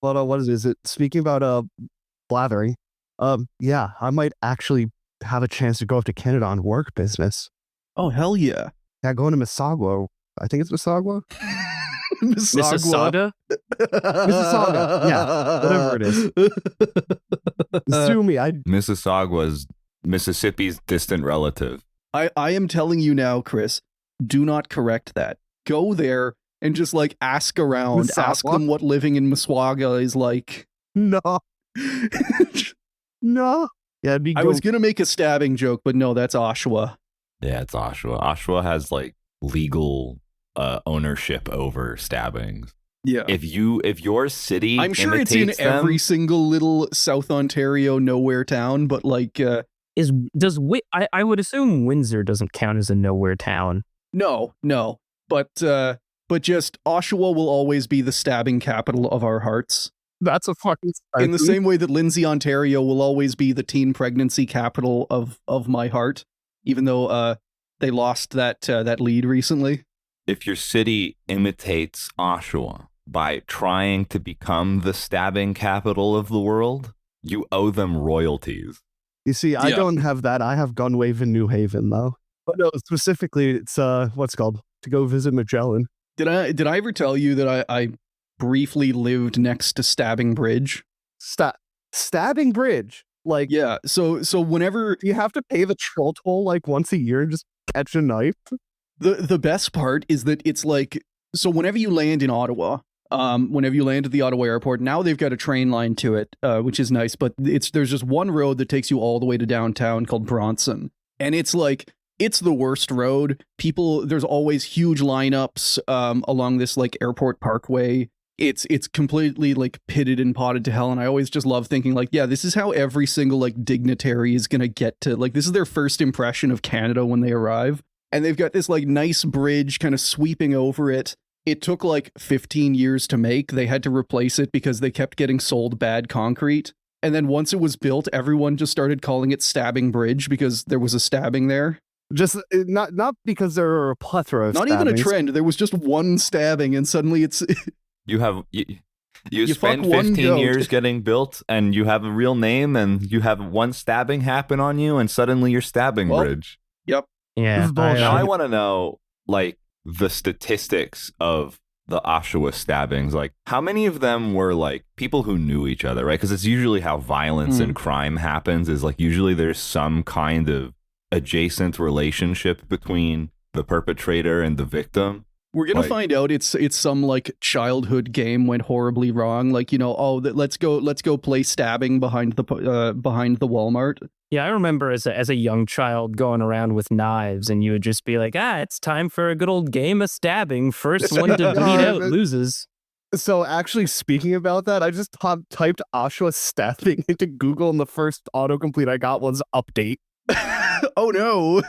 But what is it? Speaking about blathering, yeah, I might actually have a chance to go up to Canada on work business. Oh, hell yeah. Yeah, going to Mississauga. I think it's Mississauga. Mississauga? Mississauga. Yeah, whatever it is. Sue me. Mississauga's Mississippi's distant relative. I am telling you now, Chris, do not correct that. Go there and just like ask around. Mississauga? Ask them what living in Mississauga is like. No. No. Yeah, it'd be I was going to make a stabbing joke, but no, that's Oshawa. Yeah, it's Oshawa. Oshawa has like legal ownership over stabbings. Yeah. If your city, I'm sure it's in every single little South Ontario nowhere town, but like I would assume Windsor doesn't count as a nowhere town. No, but just Oshawa will always be the stabbing capital of our hearts. That's a fucking in the same way that Lindsay, Ontario will always be the teen pregnancy capital of my heart, even though they lost that lead recently. If your city imitates Oshawa by trying to become the stabbing capital of the world, you owe them royalties. You see, I don't have that. I have Gunwave in New Haven, though. But no, specifically, it's what's it called? To go visit Magellan. Did I ever tell you that I briefly lived next to Stabbing Bridge? Stabbing Bridge? Like, yeah. So whenever you have to pay the troll toll like once a year and just catch a knife. The best part is that it's like, so whenever you land in Ottawa, whenever you land at the Ottawa airport, now they've got a train line to it, which is nice, but there's just one road that takes you all the way to downtown called Bronson. And it's like, it's the worst road. There's always huge lineups along this like airport parkway. It's completely like pitted and potted to hell. And I always just love thinking like, yeah, this is how every single like dignitary is going to get to, like, this is their first impression of Canada when they arrive. And they've got this like nice bridge kind of sweeping over it. It took like 15 years to make. They had to replace it because they kept getting sold bad concrete. And then once it was built, everyone just started calling it Stabbing Bridge because there was a stabbing there. Just not because there are a plethora of not stabbings. Even a trend. There was just one stabbing and suddenly it's... You spend 15 years getting built and you have a real name and you have one stabbing happen on you and suddenly you're Stabbing Bridge. Yep. Yeah. Now I want to know like the statistics of the Oshawa stabbings. Like how many of them were like people who knew each other, right? Because it's usually how violence and crime happens is like usually there's some kind of adjacent relationship between the perpetrator and the victim. We're gonna find out it's some like childhood game went horribly wrong. Like, you know, let's go play stabbing behind the Walmart. Yeah, I remember as a young child going around with knives, and you would just be like, it's time for a good old game of stabbing. First one to bleed out loses. So actually, speaking about that, I just typed Oshawa stabbing into Google, and the first autocomplete I got was update. Oh no.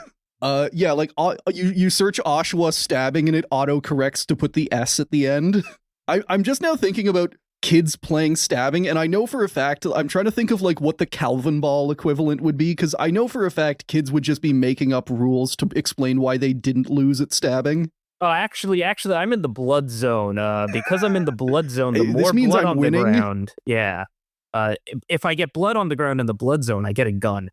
Yeah, like you search Oshawa stabbing and it auto-corrects to put the S at the end. I'm just now thinking about kids playing stabbing, and I know for a fact, I'm trying to think of like what the Calvin ball equivalent would be, because I know for a fact kids would just be making up rules to explain why they didn't lose at stabbing. Oh, actually, I'm in the blood zone. Because I'm in the blood zone, the more means blood I'm on winning? the ground. Yeah. If I get blood on the ground in the blood zone, I get a gun.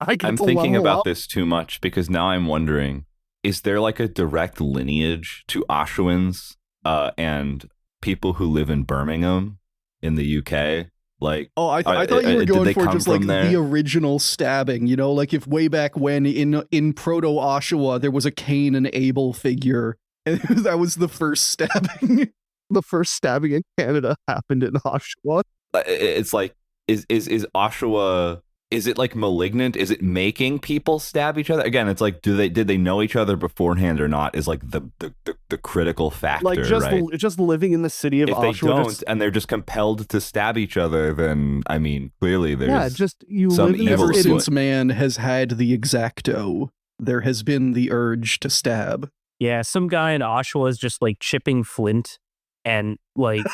I'm thinking about this too much because now I'm wondering, is there like a direct lineage to Oshawans and people who live in Birmingham in the UK? Like, I thought you were going for just like there? the original stabbing, you know, like if way back when in proto Oshawa there was a Cain and Abel figure, and that was the first stabbing. The first stabbing in Canada happened in Oshawa. It's like, is Oshawa? Is it like malignant? Is it making people stab each other? Again, it's like, did they know each other beforehand or not? Is like the critical factor, like just living in the city of Oshawa. If they don't, and they're just compelled to stab each other, then I mean, clearly there's ever since man has had the Exacto, there has been the urge to stab. Yeah, some guy in Oshawa is just like chipping flint and like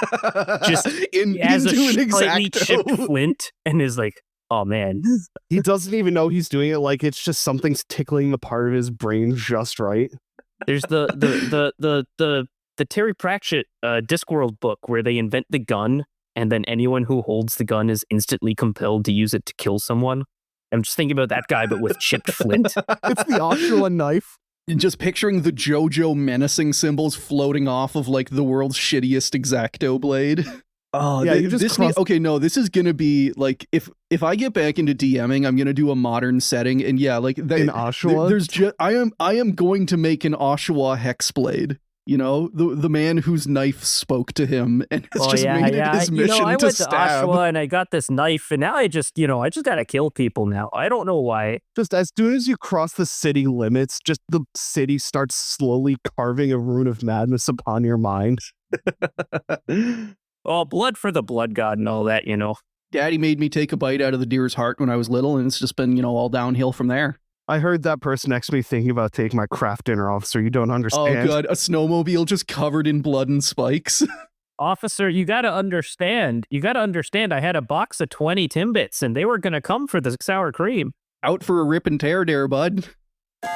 just has a slightly chipped flint and is like, oh man. He doesn't even know he's doing it. Like it's just something's tickling the part of his brain just right. There's the the Terry Pratchett Discworld book where they invent the gun, and then anyone who holds the gun is instantly compelled to use it to kill someone. I'm just thinking about that guy, but with chipped flint. It's the Oshawa knife. And just picturing the JoJo menacing symbols floating off of like the world's shittiest X-Acto blade. Oh, yeah, this is gonna be like if I get back into DMing, I'm gonna do a modern setting, and yeah, like in Oshawa. There's just I am going to make an Oshawa hexblade. You know, the man whose knife spoke to him and has made it his mission I to went stab. to Oshawa and I got this knife, and now I just gotta kill people now. I don't know why. Just as soon as you cross the city limits, just the city starts slowly carving a rune of madness upon your mind. Oh, blood for the blood god and all that, Daddy made me take a bite out of the deer's heart when I was little, and it's just been, all downhill from there. I heard that person next to me thinking about taking my craft dinner, officer. You don't understand. Oh, God. A snowmobile just covered in blood and spikes. Officer, you gotta understand. I had a box of 20 Timbits, and they were gonna come for the sour cream. Out for a rip and tear there, bud. We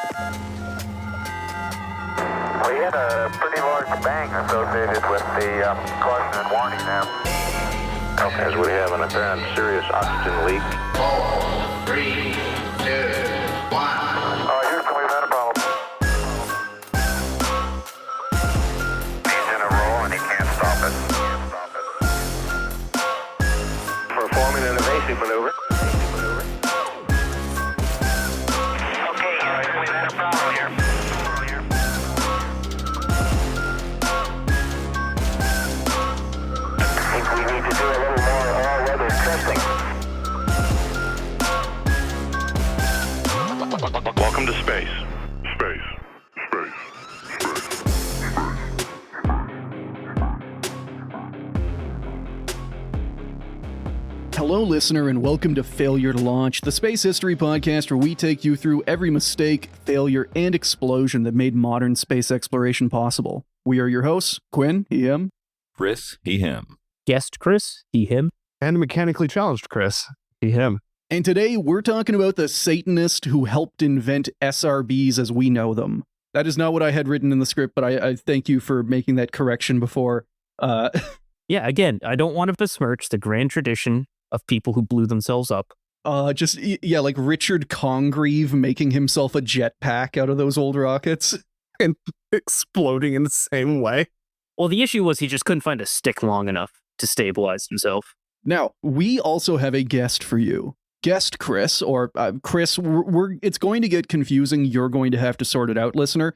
had a pretty large bang associated with the caution and warning now. Okay, as we have an apparent serious oxygen leak. 4, 3, 2, 1. Houston, we've had a problem. He's in a roll and he can't stop it. Performing an evasive maneuver. Okay, Houston, we've had a problem here. I think we need to do a little more all-weather testing. Welcome to space. Hello, listener, and welcome to Failure to Launch, the space history podcast where we take you through every mistake, failure, and explosion that made modern space exploration possible. We are your hosts, Quinn, he, him. Chris, he, him. Guest Chris, he, him. And mechanically challenged Chris. He, him. And today we're talking about the Satanist who helped invent SRBs as we know them. That is not what I had written in the script, but I thank you for making that correction before. Yeah, again, I don't want to besmirch the grand tradition of people who blew themselves up. Like Richard Congreve making himself a jetpack out of those old rockets. And exploding in the same way. Well, the issue was he just couldn't find a stick long enough to stabilize himself. Now, we also have a guest for you. Guest Chris, or Chris, it's going to get confusing. You're going to have to sort it out, listener.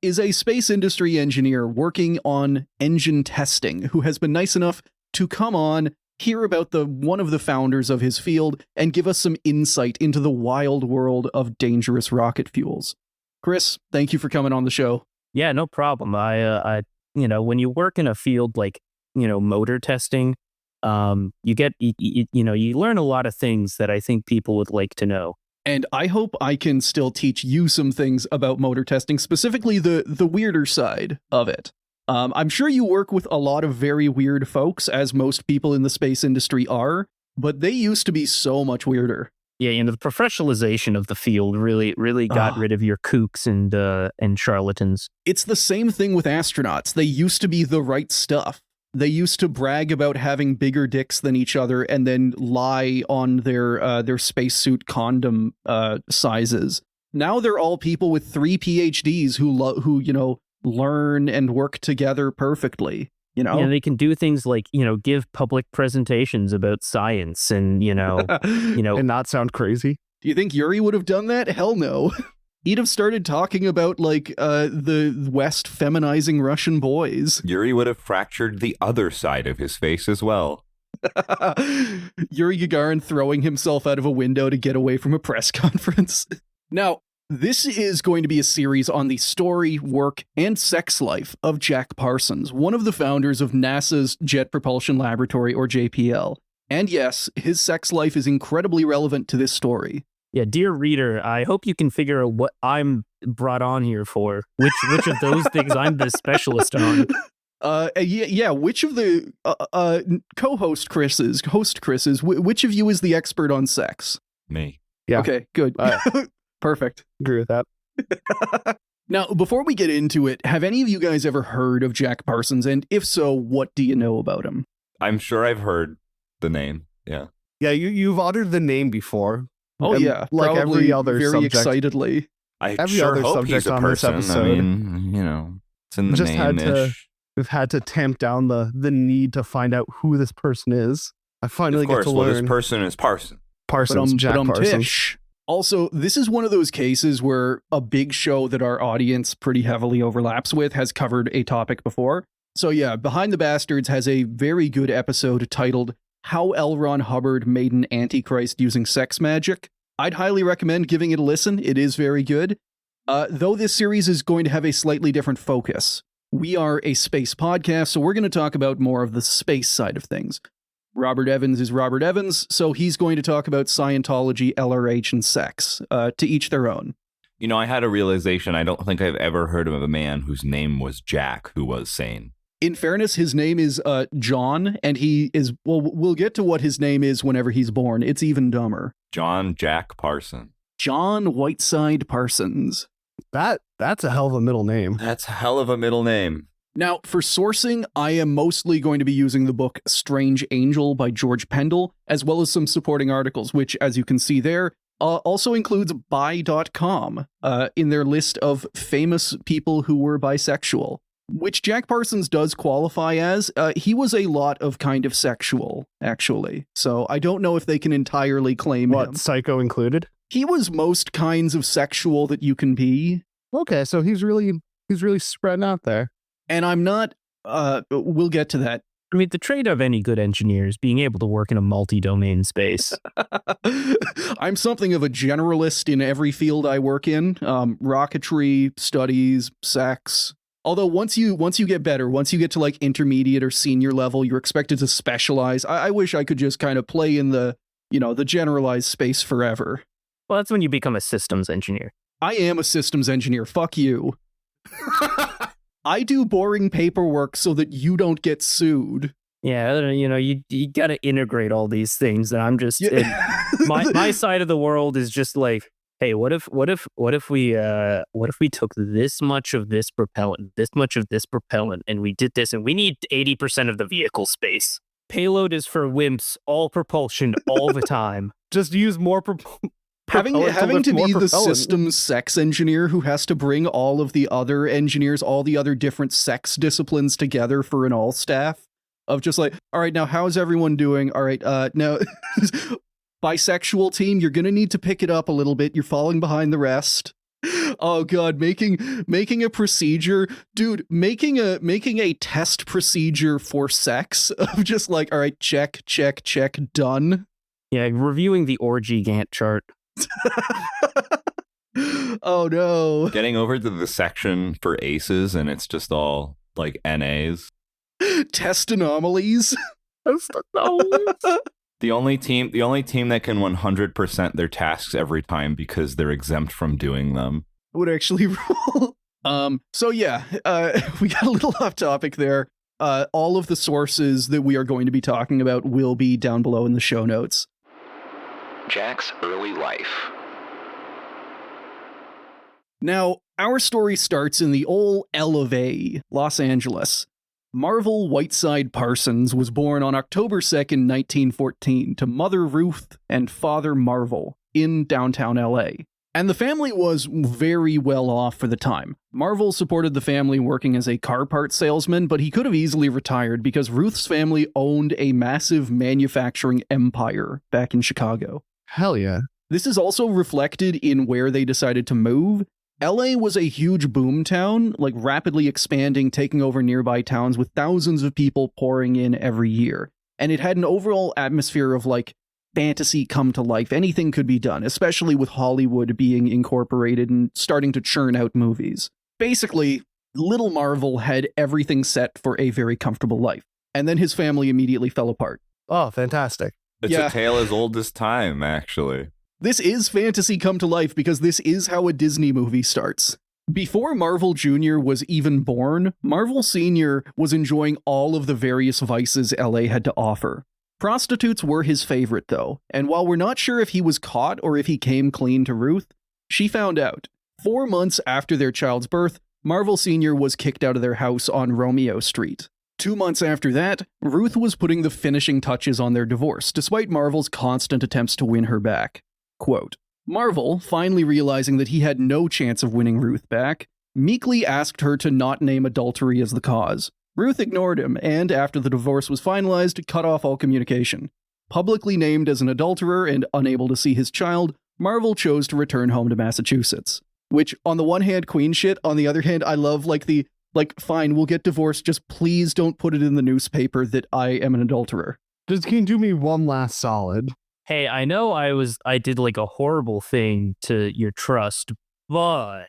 Is a space industry engineer working on engine testing who has been nice enough to come on, hear about one of the founders of his field, and give us some insight into the wild world of dangerous rocket fuels. Chris, thank you for coming on the show. Yeah, no problem. I when you work in a field like, motor testing, you learn a lot of things that I think people would like to know. And I hope I can still teach you some things about motor testing, specifically the weirder side of it. I'm sure you work with a lot of very weird folks, as most people in the space industry are, but they used to be so much weirder. Yeah, the professionalization of the field really got rid of your kooks and charlatans. It's the same thing with astronauts. They used to be the right stuff. They used to brag about having bigger dicks than each other and then lie on their spacesuit condom sizes. Now they're all people with 3 PhDs who learn and work together perfectly. Yeah, they can do things like, give public presentations about science and, and not sound crazy. Do you think Yuri would have done that? Hell no. He'd have started talking about, the West feminizing Russian boys. Yuri would have fractured the other side of his face as well. Yuri Gagarin throwing himself out of a window to get away from a press conference. Now, this is going to be a series on the story, work, and sex life of Jack Parsons, one of the founders of NASA's Jet Propulsion Laboratory, or JPL. And yes, his sex life is incredibly relevant to this story. Yeah, dear reader, I hope you can figure out what I'm brought on here for. Which of those things I'm the specialist on. Which of the host Chris's, which of you is the expert on sex? Me. Yeah. Okay, good. Perfect. Agree with that. Now, before we get into it, have any of you guys ever heard of Jack Parsons? And if so, what do you know about him? I'm sure I've heard the name. Yeah. Yeah, you've uttered the name before. Oh, And yeah. like every other very subject. excitedly. I Every sure other hope subject he's a on this person. I episode. mean, it's in the Just had to- name-ish. We've had to tamp down the need to find out who this person is. I finally Of course, get to well, learn. this person is Parsons. Parsons, Jack Parsons. Tish. Also, this is one of those cases where a big show that our audience pretty heavily overlaps with has covered a topic before. So yeah, Behind the Bastards has a very good episode titled How L. Ron Hubbard Made an Antichrist Using Sex Magic. I'd highly recommend giving it a listen. It is very good. Though this series is going to have a slightly different focus. We are a space podcast, so we're going to talk about more of the space side of things. Robert Evans is Robert Evans, so he's going to talk about Scientology, LRH, and sex, to each their own. You know, I had a realization. I don't think I've ever heard of a man whose name was Jack who was sane. In fairness, his name is John, and he is, well, we'll get to what his name is whenever he's born. It's even dumber. John Jack Parsons. John Whiteside Parsons. That's a hell of a middle name. That's a hell of a middle name. Now, for sourcing, I am mostly going to be using the book Strange Angel by George Pendel, as well as some supporting articles, which, as you can see there, also includes bi.com in their list of famous people who were bisexual, which Jack Parsons does qualify as. He was a lot of kind of sexual, actually. So I don't know if they can entirely claim him. What, Psycho included? He was most kinds of sexual that you can be. Okay, so he's really spreading out there. And I'm not, we'll get to that. I mean, the trait of any good engineer is being able to work in a multi-domain space. I'm something of a generalist in every field I work in. Rocketry, studies, sex. Although once you get better, once you get to like intermediate or senior level, you're expected to specialize. I wish I could just kind of play in the generalized space forever. Well, that's when you become a systems engineer. I am a systems engineer. Fuck you. I do boring paperwork so that you don't get sued. Yeah, you got to integrate all these things, and I'm just my side of the world is just like, hey, what if we took this much of this propellant, and we did this, and we need 80% of the vehicle space. Payload is for wimps, all propulsion, all the time. Just use more Having to be the propellant. systems sex engineer who has to bring all of the other engineers, all the other different sex disciplines together for an all staff of just like, all right, now how's everyone doing? All right, now bisexual team, you're gonna need to pick it up a little bit. You're falling behind the rest. Oh god, making a procedure, dude, making a test procedure for sex of just like, all right, check, done. Yeah, reviewing the orgy Gantt chart. Oh no. Getting over to the section for aces, and it's just all like NAs. Test anomalies. The only team that can 100% their tasks every time because they're exempt from doing them. Would actually roll. So yeah, we got a little off topic there. All of the sources that we are going to be talking about will be down below in the show notes. Jack's early life. Now, our story starts in the old L of A, Los Angeles. Marvel Whiteside Parsons was born on October 2nd, 1914, to Mother Ruth and Father Marvel in downtown LA. And the family was very well off for the time. Marvel supported the family working as a car part salesman, but he could have easily retired because Ruth's family owned a massive manufacturing empire back in Chicago. Hell yeah. This is also reflected in where they decided to move. LA was a huge boom town, like rapidly expanding, taking over nearby towns with thousands of people pouring in every year. And it had an overall atmosphere of like fantasy come to life. Anything could be done, especially with Hollywood being incorporated and starting to churn out movies. Basically, little Marvel had everything set for a very comfortable life. And then his family immediately fell apart. Oh, fantastic. It's Yeah. a tale as old as time, actually. This is fantasy come to life because this is how a Disney movie starts. Before Marvel Jr. was even born, Marvel Sr. was enjoying all of the various vices LA had to offer. Prostitutes were his favorite, though, and while we're not sure if he was caught or if he came clean to Ruth, she found out. 4 months after their child's birth, Marvel Sr. was kicked out of their house on Romeo Street. 2 months after that, Ruth was putting the finishing touches on their divorce, despite Marvel's constant attempts to win her back. Quote, Marvel, finally realizing that he had no chance of winning Ruth back, meekly asked her to not name adultery as the cause. Ruth ignored him, and after the divorce was finalized, cut off all communication. Publicly named as an adulterer and unable to see his child, Marvel chose to return home to Massachusetts. Which, on the one hand, queen shit, on the other hand, I love, fine, we'll get divorced, just please don't put it in the newspaper that I am an adulterer. Just can you do me one last solid? Hey, I know I did like a horrible thing to your trust, but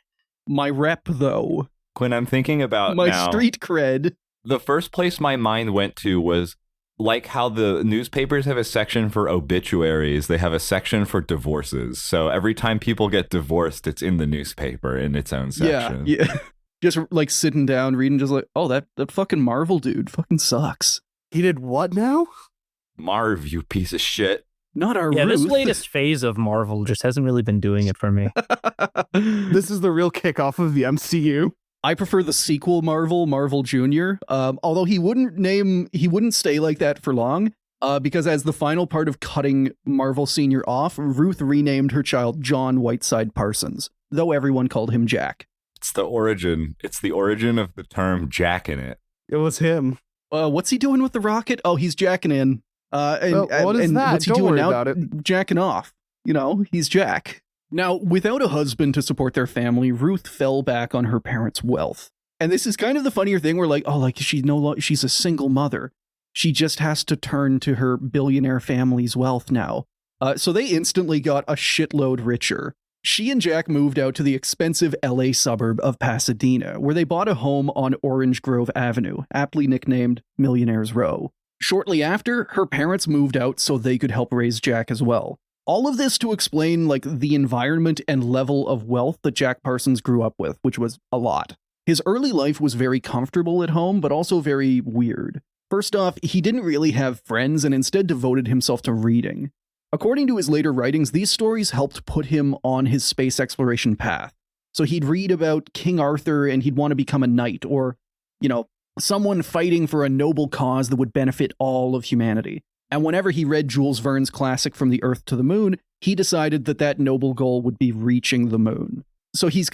My rep, though. Quinn, I'm thinking about My now, street cred. the first place my mind went to was like how the newspapers have a section for obituaries, they have a section for divorces. So every time people get divorced, it's in the newspaper in its own section. Yeah. Just like sitting down, reading, just like, oh, that fucking Marvel dude fucking sucks. He did what now? Marv, you piece of shit. Not our yeah, Ruth. this latest phase of Marvel just hasn't really been doing it for me. This is the real kickoff of the MCU. I prefer the sequel Marvel Jr. Although he wouldn't stay like that for long, because as the final part of cutting Marvel Sr. off, Ruth renamed her child John Whiteside Parsons, though everyone called him Jack. It's the origin of the term jacking it. It was him. What's he doing with the rocket? Oh, he's jacking in. What is that? What's he Don't doing worry now? about it. Jacking off. You know, he's Jack. Now, without a husband to support their family, Ruth fell back on her parents' wealth. And this is kind of the funnier thing where she's a single mother. She just has to turn to her billionaire family's wealth now. So they instantly got a shitload richer. She and Jack moved out to the expensive LA suburb of Pasadena, where they bought a home on Orange Grove Avenue, aptly nicknamed Millionaire's Row. Shortly after, her parents moved out so they could help raise Jack as well. All of this to explain the environment and level of wealth that Jack Parsons grew up with, which was a lot. His early life was very comfortable at home, but also very weird. First off, he didn't really have friends and instead devoted himself to reading. According to his later writings, these stories helped put him on his space exploration path. So he'd read about King Arthur and he'd want to become a knight, or, someone fighting for a noble cause that would benefit all of humanity. And whenever he read Jules Verne's classic From the Earth to the Moon, he decided that noble goal would be reaching the moon. So he's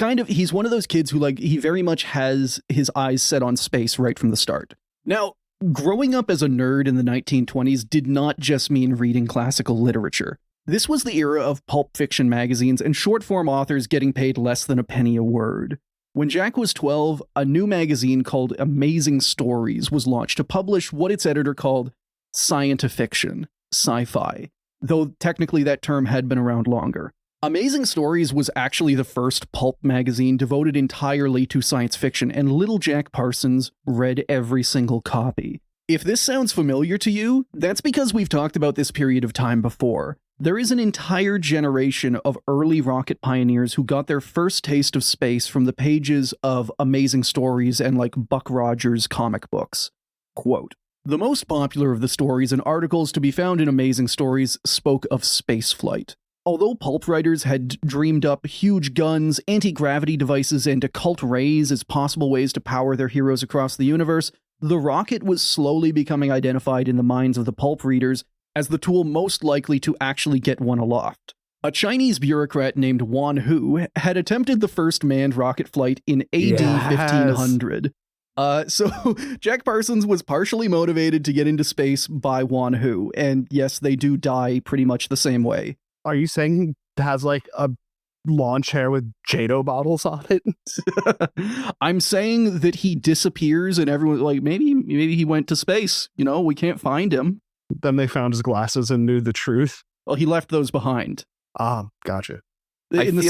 one of those kids who he very much has his eyes set on space right from the start. Now, growing up as a nerd in the 1920s did not just mean reading classical literature. This was the era of pulp fiction magazines and short-form authors getting paid less than a penny a word. When Jack was 12, a new magazine called Amazing Stories was launched to publish what its editor called science-fiction, sci-fi, though technically that term had been around longer. Amazing Stories was actually the first pulp magazine devoted entirely to science fiction, and little Jack Parsons read every single copy. If this sounds familiar to you, that's because we've talked about this period of time before. There is an entire generation of early rocket pioneers who got their first taste of space from the pages of Amazing Stories and Buck Rogers comic books. Quote, "The most popular of the stories and articles to be found in Amazing Stories spoke of spaceflight. Although pulp writers had dreamed up huge guns, anti-gravity devices, and occult rays as possible ways to power their heroes across the universe, the rocket was slowly becoming identified in the minds of the pulp readers as the tool most likely to actually get one aloft. A Chinese bureaucrat named Wan Hu had attempted the first manned rocket flight in AD 1500. So Jack Parsons was partially motivated to get into space by Wan Hu, and yes, they do die pretty much the same way. Are you saying he has a lawn chair with Jado bottles on it? I'm saying that he disappears and everyone maybe he went to space. We can't find him. Then they found his glasses and knew the truth. Well, he left those behind. Ah, gotcha. In the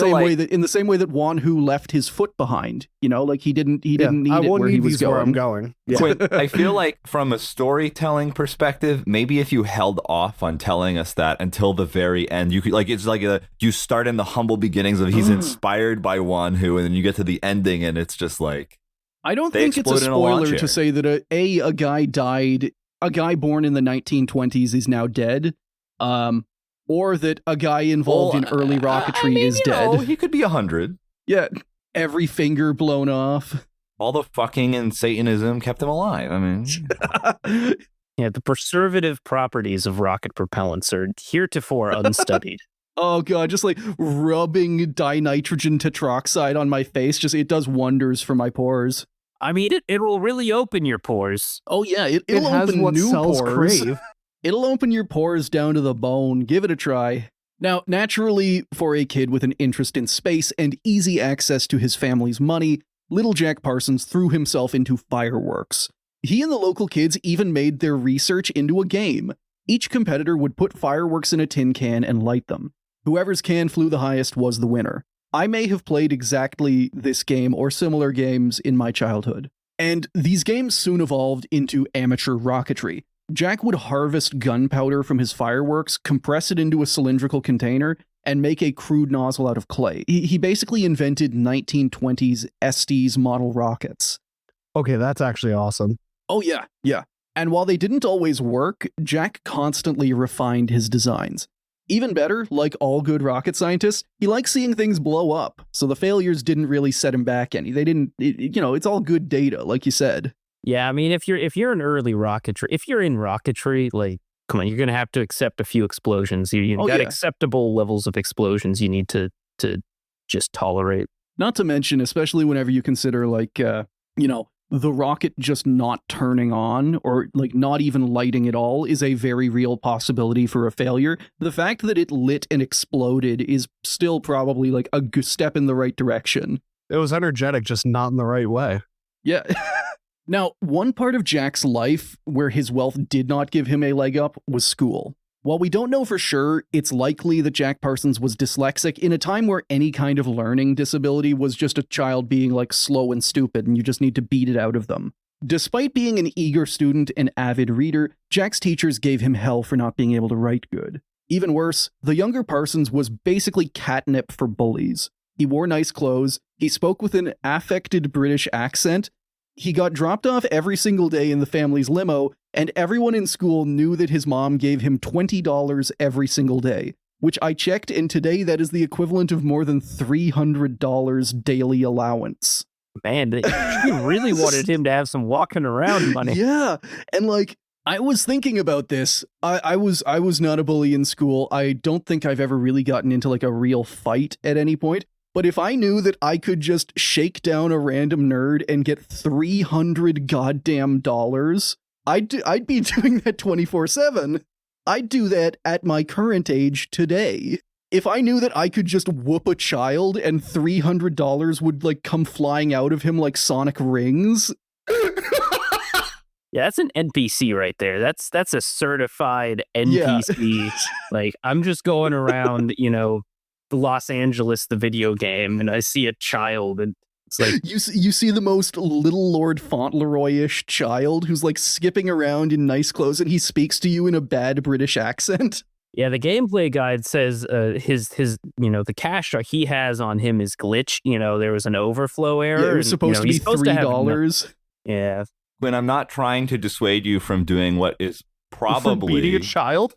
same way that Wan Hu left his foot behind. He didn't need it where he was going. Where I'm going. Yeah. Quinn, I feel like from a storytelling perspective, maybe if you held off on telling us that until the very end, you could you start in the humble beginnings of he's inspired by Wan Hu, and then you get to the ending, and it's just I don't think it's a spoiler to say that a guy died, a guy born in the 1920s is now dead. Or that a guy involved in early rocketry is dead. He could be 100. Yeah, every finger blown off. All the fucking and Satanism kept him alive. I mean, Yeah, the preservative properties of rocket propellants are heretofore unstudied. Oh god, just like rubbing dinitrogen tetroxide on my face, just it does wonders for my pores. I mean, it will really open your pores. Oh yeah, It it'll has open what new cells pores. crave. It'll open your pores down to the bone. Give it a try. Now, naturally, for a kid with an interest in space and easy access to his family's money, little Jack Parsons threw himself into fireworks. He and the local kids even made their research into a game. Each competitor would put fireworks in a tin can and light them. Whoever's can flew the highest was the winner. I may have played exactly this game or similar games in my childhood. And these games soon evolved into amateur rocketry. Jack would harvest gunpowder from his fireworks, compress it into a cylindrical container, and make a crude nozzle out of clay. He basically invented 1920s Estes model rockets. Okay, that's actually awesome. Oh yeah, yeah. And while they didn't always work, Jack constantly refined his designs. Even better, like all good rocket scientists, he likes seeing things blow up, so the failures didn't really set him back any. They didn't, it's all good data, like you said. Yeah, I mean, if you're an early rocketry, if you're in rocketry, like, come on, you're gonna have to accept a few explosions. You got acceptable levels of explosions you need to just tolerate. Not to mention, especially whenever you consider, like, the rocket just not turning on or like not even lighting at all is a very real possibility for a failure. The fact that it lit and exploded is still probably like a good step in the right direction. It was energetic, just not in the right way. Yeah. Now, one part of Jack's life where his wealth did not give him a leg up was school. While we don't know for sure, it's likely that Jack Parsons was dyslexic in a time where any kind of learning disability was just a child being like slow and stupid and you just need to beat it out of them. Despite being an eager student and avid reader, Jack's teachers gave him hell for not being able to write good. Even worse, the younger Parsons was basically catnip for bullies. He wore nice clothes, he spoke with an affected British accent, he got dropped off every single day in the family's limo, and everyone in school knew that his mom gave him $20 every single day, which I checked, and today that is the equivalent of more than $300 daily allowance. Man, you really wanted him to have some walking around money. Yeah, and like, I was thinking about this. I was not a bully in school. I don't think I've ever really gotten into like a real fight at any point. But if I knew that I could just shake down a random nerd and get $300 goddamn dollars, I'd be doing that 24/7. I'd do that at my current age today. If I knew that I could just whoop a child and $300 would like come flying out of him like sonic rings. Yeah, that's an NPC right there. That's a certified NPC. Yeah. Like, I'm just going around, Los Angeles, the video game, and I see a child, and it's like you see the most Little Lord Fauntleroy-ish child who's like skipping around in nice clothes, and he speaks to you in a bad British accent. Yeah, the gameplay guide says his the cash he has on him is glitched. There was an overflow error. Yeah, it was supposed to be $3. Yeah. When I'm not trying to dissuade you from doing what is probably beating a child,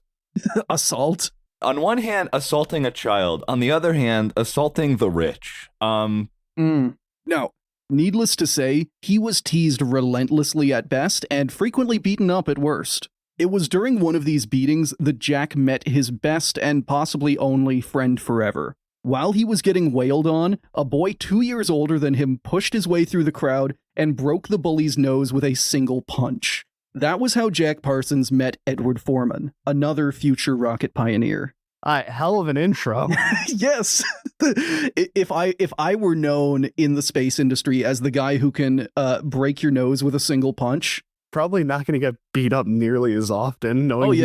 assault. On one hand, assaulting a child. On the other hand, assaulting the rich. Now, needless to say, he was teased relentlessly at best and frequently beaten up at worst. It was during one of these beatings that Jack met his best and possibly only friend forever. While he was getting wailed on, a boy 2 years older than him pushed his way through the crowd and broke the bully's nose with a single punch. That was how Jack Parsons met Edward Foreman, another future rocket pioneer. Hell of an intro. Yes. If I were known in the space industry as the guy who can break your nose with a single punch, probably not going to get beat up nearly as often. Knowing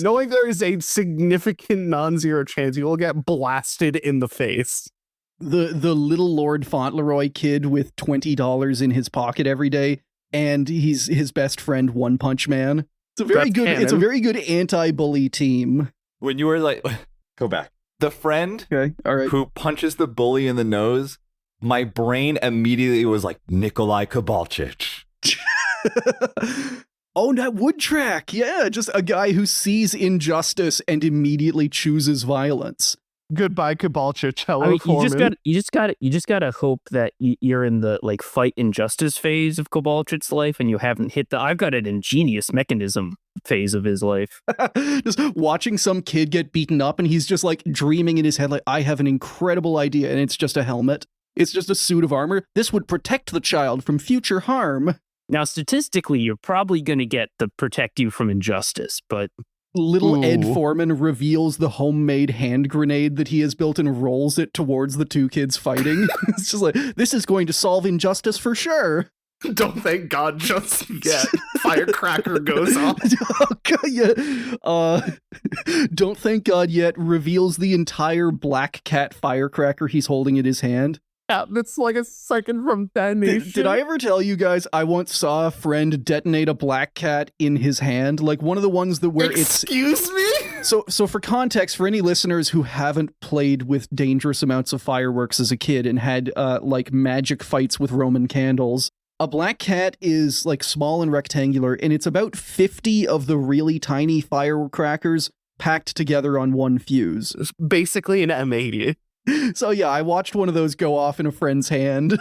knowing there is a significant non-zero chance you will get blasted in the face. The Little Lord Fauntleroy kid with $20 in his pocket every day, and he's his best friend, One Punch Man. It's a very good. It's a very good anti-bully team. When you were like, go back. The friend all right. who punches the bully in the nose, my brain immediately was like Nikolai Kovalchich. Oh, that wood track. Yeah, just a guy who sees injustice and immediately chooses violence. Goodbye, Cabalchich. Hello, I mean, Foreman. you just gotta hope that you're in the like fight injustice phase of Kovalchic's life, and you haven't hit the I've got an ingenious mechanism phase of his life. Just watching some kid get beaten up, and he's just like dreaming in his head, like, I have an incredible idea, and it's just a helmet. It's just a suit of armor. This would protect the child from future harm. Now, statistically, you're probably going to get the protect you from injustice, but Little Ed Ooh. Foreman reveals the homemade hand grenade that he has built and rolls it towards the two kids fighting. It's just like, this is going to solve injustice for sure. Don't thank God just yet. Firecracker goes off. Don't thank God yet reveals the entire black cat firecracker he's holding in his hand. That's like a second from detonation. Did I ever tell you guys I once saw a friend detonate a black cat in his hand? Like one of the ones that where Excuse me? So for context, for any listeners who haven't played with dangerous amounts of fireworks as a kid and had like magic fights with Roman candles, a black cat is like small and rectangular, and it's about 50 of the really tiny firecrackers packed together on one fuse. It's basically an M80. So yeah, I watched one of those go off in a friend's hand.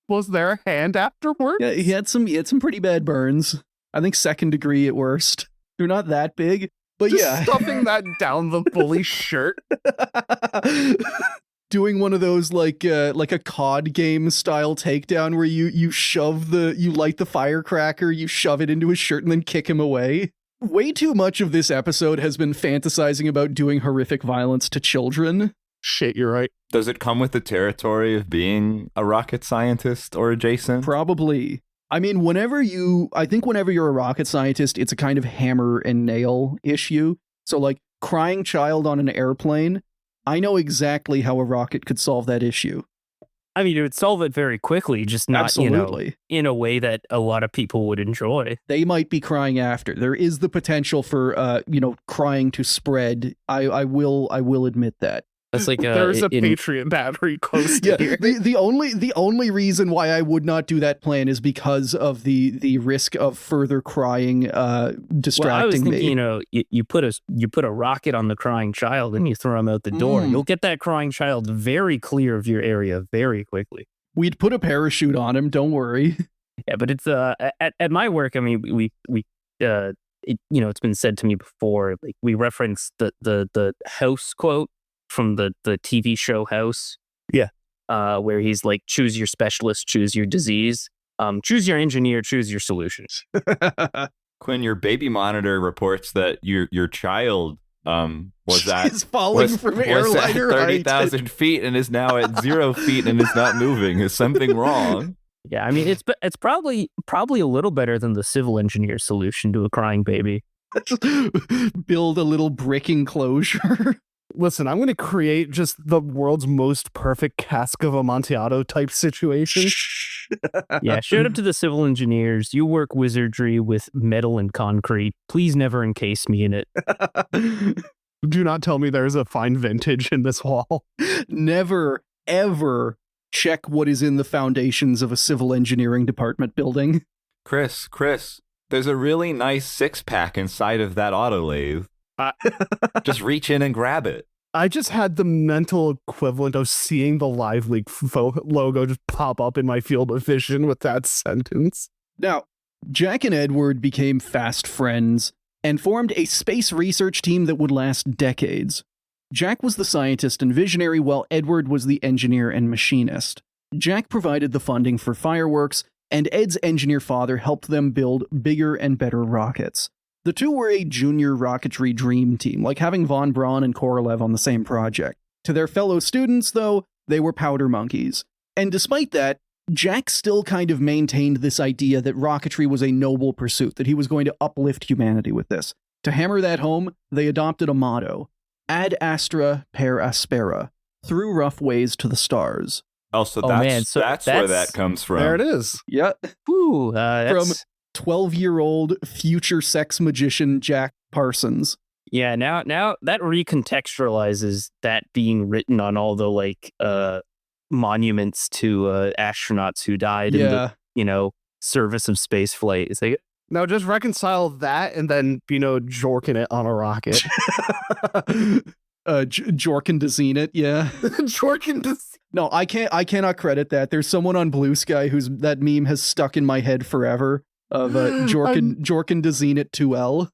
Was there a hand afterwards? Yeah, he had some pretty bad burns. I think 2nd degree at worst. They're not that big, but Just yeah. stuffing that down the bully's shirt. Doing one of those like a COD game style takedown where you light the firecracker, you shove it into his shirt and then kick him away. Way too much of this episode has been fantasizing about doing horrific violence to children. Shit, you're right. Does it come with the territory of being a rocket scientist or adjacent? Probably. I mean, whenever you're a rocket scientist, it's a kind of hammer and nail issue. So like crying child on an airplane, I know exactly how a rocket could solve that issue. I mean, it would solve it very quickly, just not, Absolutely. in a way that a lot of people would enjoy. They might be crying after. There is the potential for, crying to spread. I will admit that. That's like There's a Patriot battery close to here. The only reason why I would not do that plan is because of the risk of further crying distracting well, I was me. thinking, you put a rocket on the crying child and you throw him out the door. You'll get that crying child very clear of your area very quickly. We'd put a parachute on him. Don't worry. Yeah, but it's at my work. I mean, it's been said to me before. Like we reference the House quote from the TV show House. Yeah. Where he's like, choose your specialist, choose your disease, choose your engineer, choose your solutions. Quinn, your baby monitor reports that your child was at He's falling from airliner height. 30,000 feet and is now at 0 feet and is not moving. Is something wrong? Yeah, I mean, it's probably a little better than the civil engineer solution to a crying baby. Build a little brick enclosure. Listen, I'm going to create just the world's most perfect cask of Amontillado type situation. Yeah, shout out to the civil engineers. You work wizardry with metal and concrete. Please never encase me in it. Do not tell me there's a fine vintage in this wall. Never, ever check what is in the foundations of a civil engineering department building. Chris, there's a really nice 6-pack inside of that autolathe. Just reach in and grab it. I just had the mental equivalent of seeing the Live Leak logo just pop up in my field of vision with that sentence. Now, Jack and Edward became fast friends and formed a space research team that would last decades. Jack was the scientist and visionary, while Edward was the engineer and machinist. Jack provided the funding for fireworks, and Ed's engineer father helped them build bigger and better rockets. The two were a junior rocketry dream team, like having Von Braun and Korolev on the same project. To their fellow students, though, they were powder monkeys. And despite that, Jack still kind of maintained this idea that rocketry was a noble pursuit, that he was going to uplift humanity with this. To hammer that home, they adopted a motto: Ad astra per aspera, through rough ways to the stars. Oh, so that's where that comes from. There it is. Yeah. Whew, From 12-year-old future sex magician Jack Parsons. Yeah, now that recontextualizes that being written on all the monuments to astronauts who died in the service of space flight. It's like, Now just reconcile that and then, jorking it on a rocket. Jorkin Dezinit, yeah. Jorkin does. No, I cannot credit that. There's someone on Blue Sky who's that meme has stuck in my head forever of Jorkin Dezinit 2L.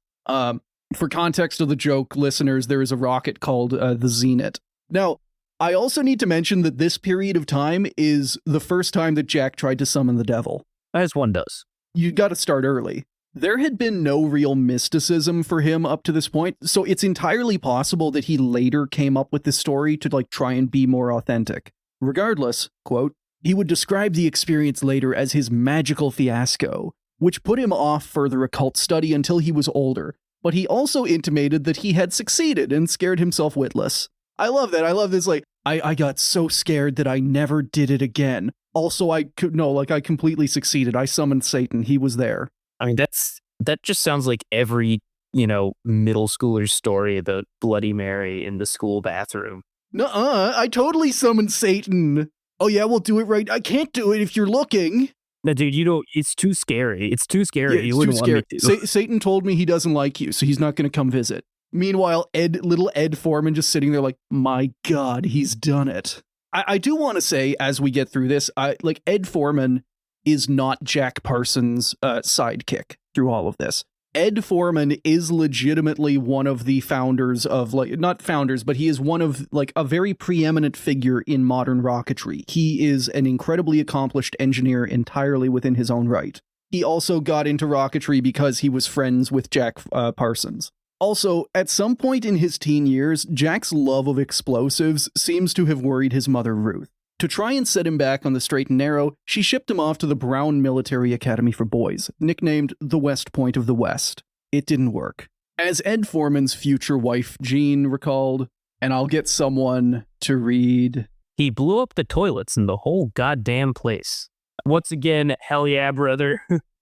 For context of the joke, listeners, there is a rocket called the Zenit. Now, I also need to mention that this period of time is the first time that Jack tried to summon the devil. As one does. You got to start early. There had been no real mysticism for him up to this point, so it's entirely possible that he later came up with this story to like try and be more authentic. Regardless, quote, he would describe the experience later as his magical fiasco, which put him off further occult study until he was older, but he also intimated that he had succeeded and scared himself witless. I love that. I love this, like, I got so scared that I never did it again. Also, I completely succeeded. I summoned Satan. He was there. I mean, that just sounds like every, middle schooler's story about Bloody Mary in the school bathroom. Nuh-uh, I totally summoned Satan. Oh yeah, we'll do it right. I can't do it if you're looking. No, dude, it's too scary. It's too scary. Yeah, you wouldn't want me to. Satan told me he doesn't like you, so he's not going to come visit. Meanwhile, little Ed Foreman just sitting there like, my God, he's done it. I do want to say, as we get through this, Ed Foreman is not Jack Parsons' sidekick through all of this. Ed Foreman is legitimately one of the founders of, not founders, but he is one of, a very preeminent figure in modern rocketry. He is an incredibly accomplished engineer entirely within his own right. He also got into rocketry because he was friends with Jack Parsons. Also, at some point in his teen years, Jack's love of explosives seems to have worried his mother, Ruth. To try and set him back on the straight and narrow, she shipped him off to the Brown Military Academy for Boys, nicknamed the West Point of the West. It didn't work. As Ed Foreman's future wife, Jean, recalled, and I'll get someone to read, he blew up the toilets in the whole goddamn place. Once again, hell yeah, brother.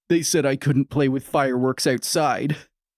They said I couldn't play with fireworks outside.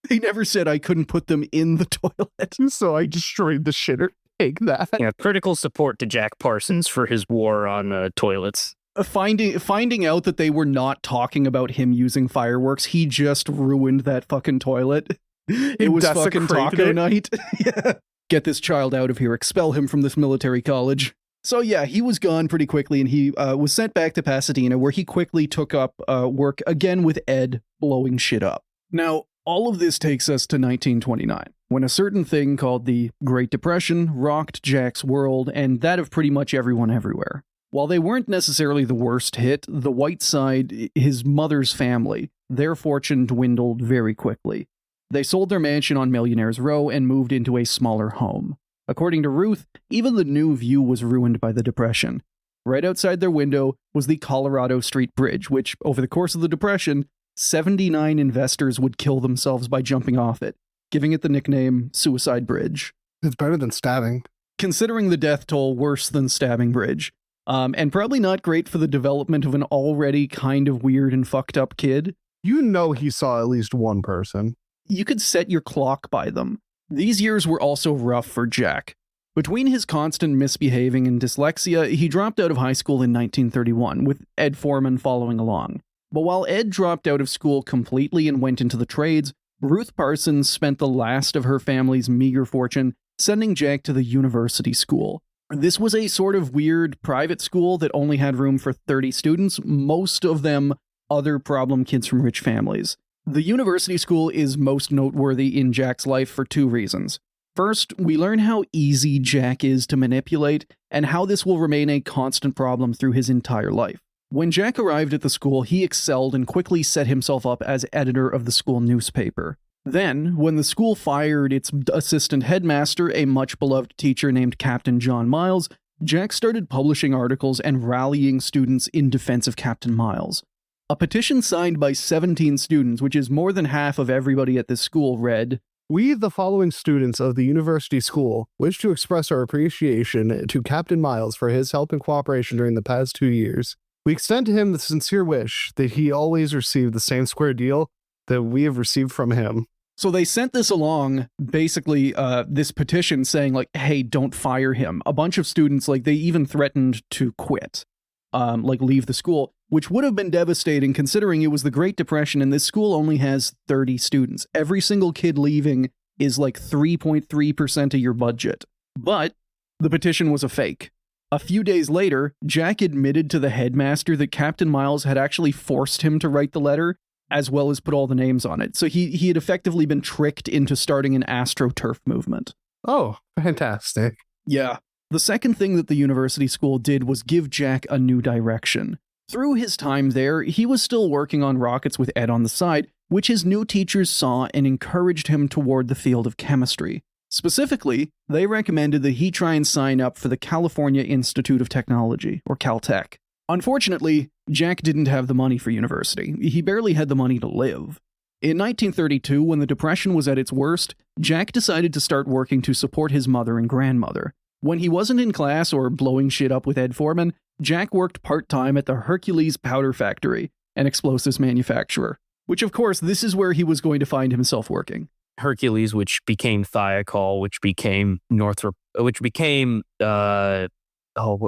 They never said I couldn't put them in the toilet. So I destroyed the shitter. Take that. Yeah, critical support to Jack Parsons for his war on toilets. Finding out that they were not talking about him using fireworks, he just ruined that fucking toilet. It was fucking taco night. Yeah. Get this child out of here. Expel him from this military college. So yeah, he was gone pretty quickly, and he was sent back to Pasadena, where he quickly took up work again with Ed blowing shit up. Now, all of this takes us to 1929, when a certain thing called the Great Depression rocked Jack's world and that of pretty much everyone everywhere. While they weren't necessarily the worst hit, the Whiteside, his mother's family, their fortune dwindled very quickly. They sold their mansion on Millionaire's Row and moved into a smaller home. According to Ruth, even the new view was ruined by the Depression. Right outside their window was the Colorado Street Bridge, which, over the course of the Depression, 79 investors would kill themselves by jumping off it, giving it the nickname Suicide Bridge. It's better than stabbing. Considering the death toll, worse than stabbing bridge. And probably not great for the development of an already kind of weird and fucked up kid. You know he saw at least one person. You could set your clock by them. These years were also rough for Jack. Between his constant misbehaving and dyslexia, he dropped out of high school in 1931, with Ed Foreman following along. But while Ed dropped out of school completely and went into the trades, Ruth Parsons spent the last of her family's meager fortune sending Jack to the university school. This was a sort of weird private school that only had room for 30 students, most of them other problem kids from rich families. The university school is most noteworthy in Jack's life for two reasons. First, we learn how easy Jack is to manipulate, and how this will remain a constant problem through his entire life. When Jack arrived at the school, he excelled and quickly set himself up as editor of the school newspaper. Then, when the school fired its assistant headmaster, a much-beloved teacher named Captain John Miles, Jack started publishing articles and rallying students in defense of Captain Miles. A petition signed by 17 students, which is more than half of everybody at this school, read, "We, the following students of the university school, wish to express our appreciation to Captain Miles for his help and cooperation during the past 2 years. We extend to him the sincere wish that he always receive the same square deal that we have received from him." So they sent this along, basically, this petition saying, hey, don't fire him. A bunch of students, they even threatened to quit, leave the school, which would have been devastating considering it was the Great Depression and this school only has 30 students. Every single kid leaving is 3.3% of your budget. But the petition was a fake. A few days later, Jack admitted to the headmaster that Captain Miles had actually forced him to write the letter, as well as put all the names on it. So he had effectively been tricked into starting an AstroTurf movement. Oh, fantastic. Yeah. The second thing that the university school did was give Jack a new direction. Through his time there, he was still working on rockets with Ed on the side, which his new teachers saw and encouraged him toward the field of chemistry. Specifically, they recommended that he try and sign up for the California Institute of Technology, or Caltech. Unfortunately, Jack didn't have the money for university. He barely had the money to live. In 1932, when the Depression was at its worst, Jack decided to start working to support his mother and grandmother. When he wasn't in class or blowing shit up with Ed Foreman, Jack worked part-time at the Hercules Powder Factory, an explosives manufacturer. Which, of course, this is where he was going to find himself working. Hercules, which became Thiokol, which became Northrop, which became what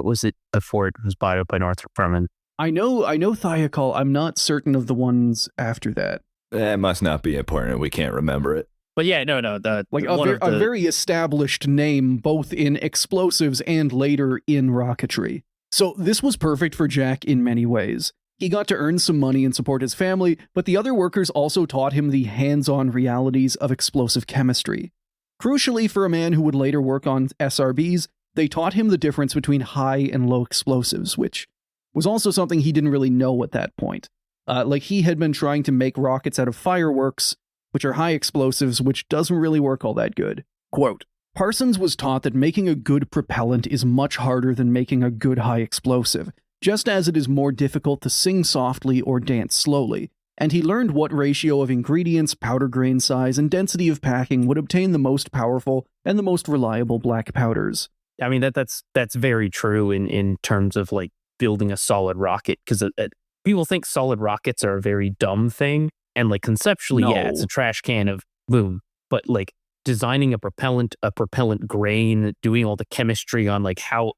was it before it was bought up by Northrop Grumman? I know Thiokol. I'm not certain of the ones after that. It must not be important. We can't remember it. But yeah, no. A very established name, both in explosives and later in rocketry. So this was perfect for Jack in many ways. He got to earn some money and support his family, but the other workers also taught him the hands-on realities of explosive chemistry. Crucially, for a man who would later work on SRBs, they taught him the difference between high and low explosives, which was also something he didn't really know at that point. He had been trying to make rockets out of fireworks, which are high explosives, which doesn't really work all that good. Quote, Parsons was taught that making a good propellant is much harder than making a good high explosive, just as it is more difficult to sing softly or dance slowly, and he learned what ratio of ingredients, powder grain size, and density of packing would obtain the most powerful and the most reliable black powders. I mean, that's very true in terms of like building a solid rocket, because people think solid rockets are a very dumb thing, and like conceptually, yeah, it's a trash can of boom, but like designing a propellant grain, doing all the chemistry on like how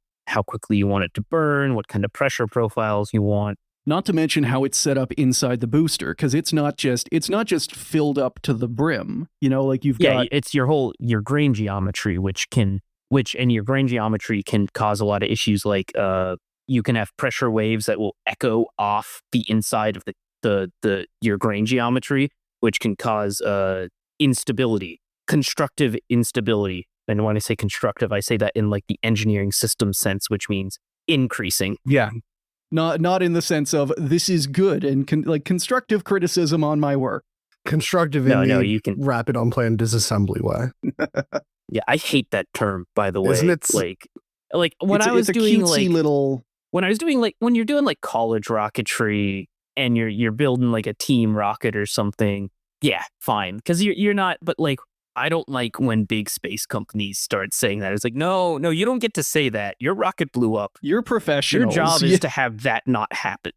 quickly you want it to burn, what kind of pressure profiles you want. Not to mention how it's set up inside the booster, because it's not just filled up to the brim. You know, like you've got it's your grain geometry, which your grain geometry can cause a lot of issues. Like you can have pressure waves that will echo off the inside of your grain geometry, which can cause instability, constructive instability. And when I say constructive, I say that in like the engineering system sense, which means increasing. Yeah. Not in the sense of this is good and constructive criticism on my work. Constructive you can rapid unplanned disassembly way. Yeah, I hate that term, by the way. Isn't it like when I was doing like little when I was doing like when you're doing like college rocketry and you're building like a team rocket or something, yeah, fine, because you're not. But like I don't like when big space companies start saying that. It's like, no, you don't get to say that. Your rocket blew up. You're professionals. Your job is to have that not happen.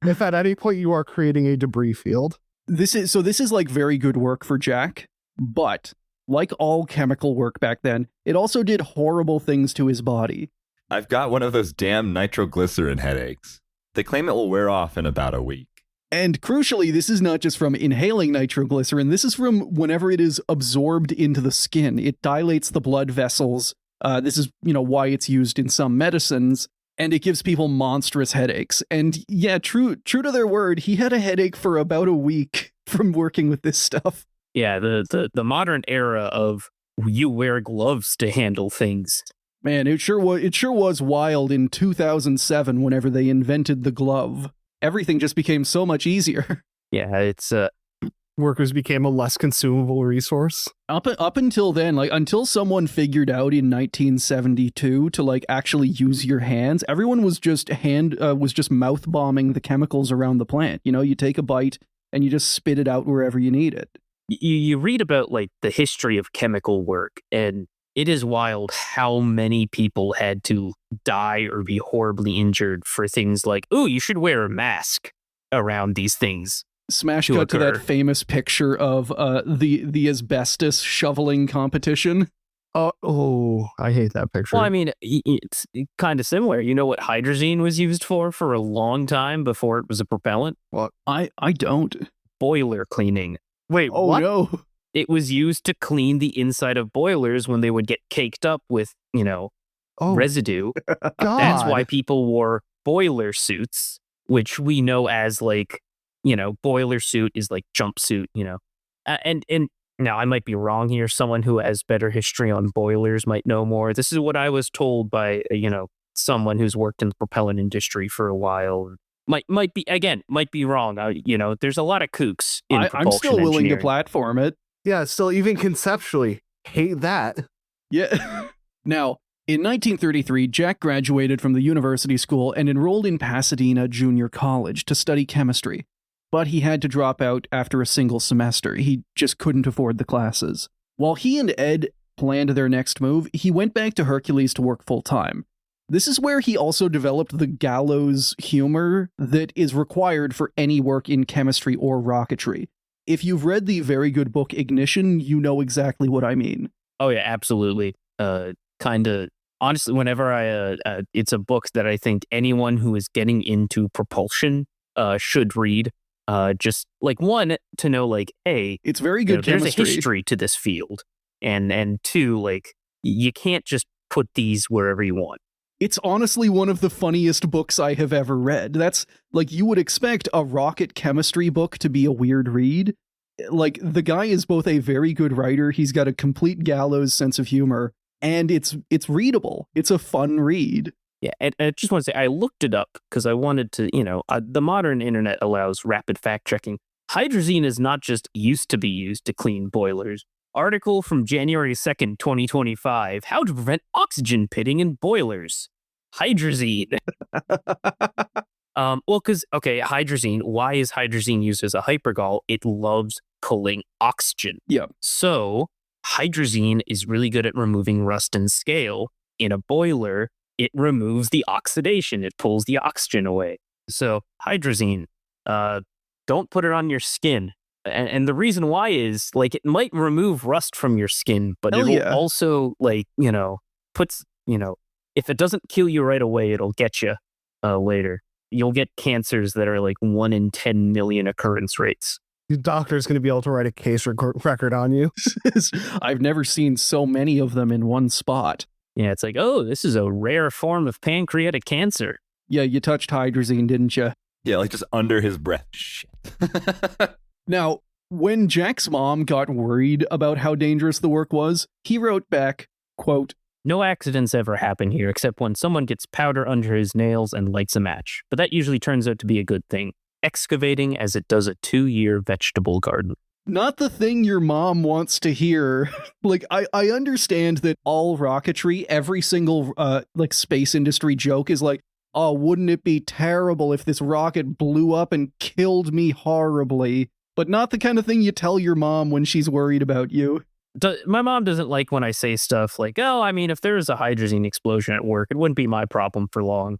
If at any point you are creating a debris field. This is like very good work for Jack, but like all chemical work back then, it also did horrible things to his body. I've got one of those damn nitroglycerin headaches. They claim it will wear off in about a week. And crucially, this is not just from inhaling nitroglycerin. This is from whenever it is absorbed into the skin. It dilates the blood vessels. This is, why it's used in some medicines, and it gives people monstrous headaches. And yeah, true to their word, he had a headache for about a week from working with this stuff. Yeah, the modern era of you wear gloves to handle things. Man, it sure was wild in 2007 whenever they invented the glove. Everything just became so much easier. Yeah, it's workers became a less consumable resource. Up until then, like until someone figured out in 1972 to like actually use your hands, everyone was just mouth bombing the chemicals around the plant. You take a bite and you just spit it out wherever you need it. You read about like the history of chemical work, and it is wild how many people had to die or be horribly injured for things like, "Ooh, you should wear a mask around these things." Smash cut to that famous picture of the asbestos shoveling competition. Oh, I hate that picture. Well, I mean, it's kind of similar. You know what hydrazine was used for a long time before it was a propellant? Well, I don't. Boiler cleaning. Wait, oh what? No. It was used to clean the inside of boilers when they would get caked up with, Oh, residue. God. That's why people wore boiler suits, which we know as boiler suit is like jumpsuit, and now I might be wrong here. Someone who has better history on boilers might know more. This is what I was told by, someone who's worked in the propellant industry for a while. Might be wrong. There's a lot of kooks in propulsion I'm still willing to engineering. platform it. Yeah, still, even conceptually, hate that. Yeah. Now, in 1933, Jack graduated from the university school and enrolled in Pasadena Junior College to study chemistry. But he had to drop out after a single semester. He just couldn't afford the classes. While he and Ed planned their next move, he went back to Hercules to work full-time. This is where he also developed the gallows humor that is required for any work in chemistry or rocketry. If you've read the very good book Ignition, you know exactly what I mean. Oh yeah, absolutely. Kind of honestly, whenever it's a book that I think anyone who is getting into propulsion should read. Just like one, to know like, hey, It's very good there's chemistry. a history to this field, and two, like you can't just put these wherever you want. It's honestly one of the funniest books I have ever read. That's like, you would expect a rocket chemistry book to be a weird read. Like, the guy is both a very good writer, he's got a complete gallows sense of humor, and it's readable. It's a fun read. Yeah, and I just want to say, I looked it up because I wanted to, the modern internet allows rapid fact checking. Hydrazine is not just used to be used to clean boilers. Article from January 2nd, 2025, how to prevent oxygen pitting in boilers. Hydrazine. Hydrazine, why is hydrazine used as a hypergol? It loves pulling oxygen. Yeah. So, hydrazine is really good at removing rust and scale. In a boiler, it removes the oxidation. It pulls the oxygen away. So, hydrazine, don't put it on your skin. And the reason why is, like, it might remove rust from your skin, but Hell it'll yeah. also, if it doesn't kill you right away, it'll get you later. You'll get cancers that are like 1 in 10 million occurrence rates. Your doctor's going to be able to write a case record on you. I've never seen so many of them in one spot. Yeah, it's like, oh, this is a rare form of pancreatic cancer. Yeah, you touched hydrazine, didn't you? Yeah, like just under his breath. Shit. Now, when Jack's mom got worried about how dangerous the work was, he wrote back, quote, No accidents ever happen here except when someone gets powder under his nails and lights a match. But that usually turns out to be a good thing. Excavating as it does a 2-year vegetable garden. not the thing your mom wants to hear. Like, I understand that all rocketry, every single, space industry joke is like, oh, wouldn't it be terrible if this rocket blew up and killed me horribly? But not the kind of thing you tell your mom when she's worried about you. My mom doesn't like when I say stuff like, oh, I mean, if there was a hydrazine explosion at work, it wouldn't be my problem for long.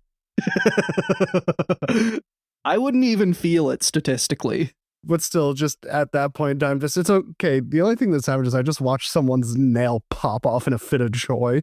I wouldn't even feel it statistically. But still, just at that point in time, it's okay. The only thing that's happened is I just watched someone's nail pop off in a fit of joy.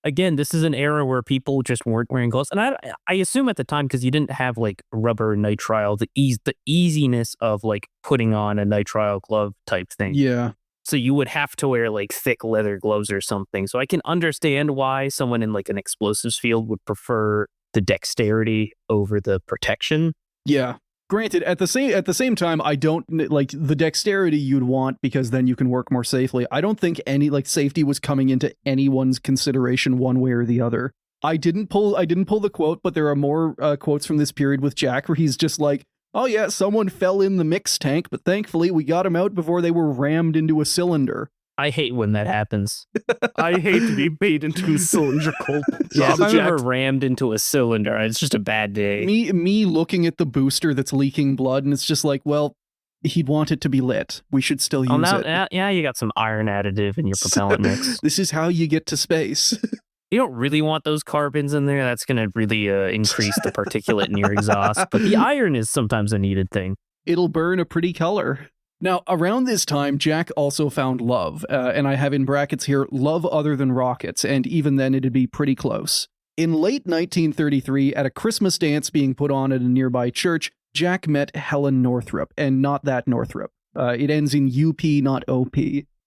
Again, this is an era where people just weren't wearing gloves. And I assume at the time, because you didn't have like rubber nitrile, the easiness of like putting on a nitrile glove type thing. Yeah. So you would have to wear like thick leather gloves or something. So I can understand why someone in like an explosives field would prefer the dexterity over the protection. Yeah. Granted, at the same time, I don't like the dexterity you'd want because then you can work more safely. I don't think any safety was coming into anyone's consideration one way or the other. I didn't pull the quote, but there are more quotes from this period with Jack where he's just like, "Oh yeah, someone fell in the mix tank, but thankfully we got him out before they were rammed into a cylinder." I hate when that happens. I hate to be made into a cylindrical. Yeah, if I'm object. ever rammed into a cylinder, it's just a bad day. Me looking at the booster that's leaking blood, and it's just like, well, he'd want it to be lit. We should still use it. Yeah, you got some iron additive in your propellant mix. This is how you get to space. You don't really want those carbons in there. That's going to really increase the particulate in your exhaust. But the iron is sometimes a needed thing. It'll burn a pretty color. Now, around this time, Jack also found love, and I have in brackets here, love other than rockets, and even then it'd be pretty close. In late 1933, at a Christmas dance being put on at a nearby church, Jack met Helen Northrup, and not that Northrup. It ends in UP, not OP.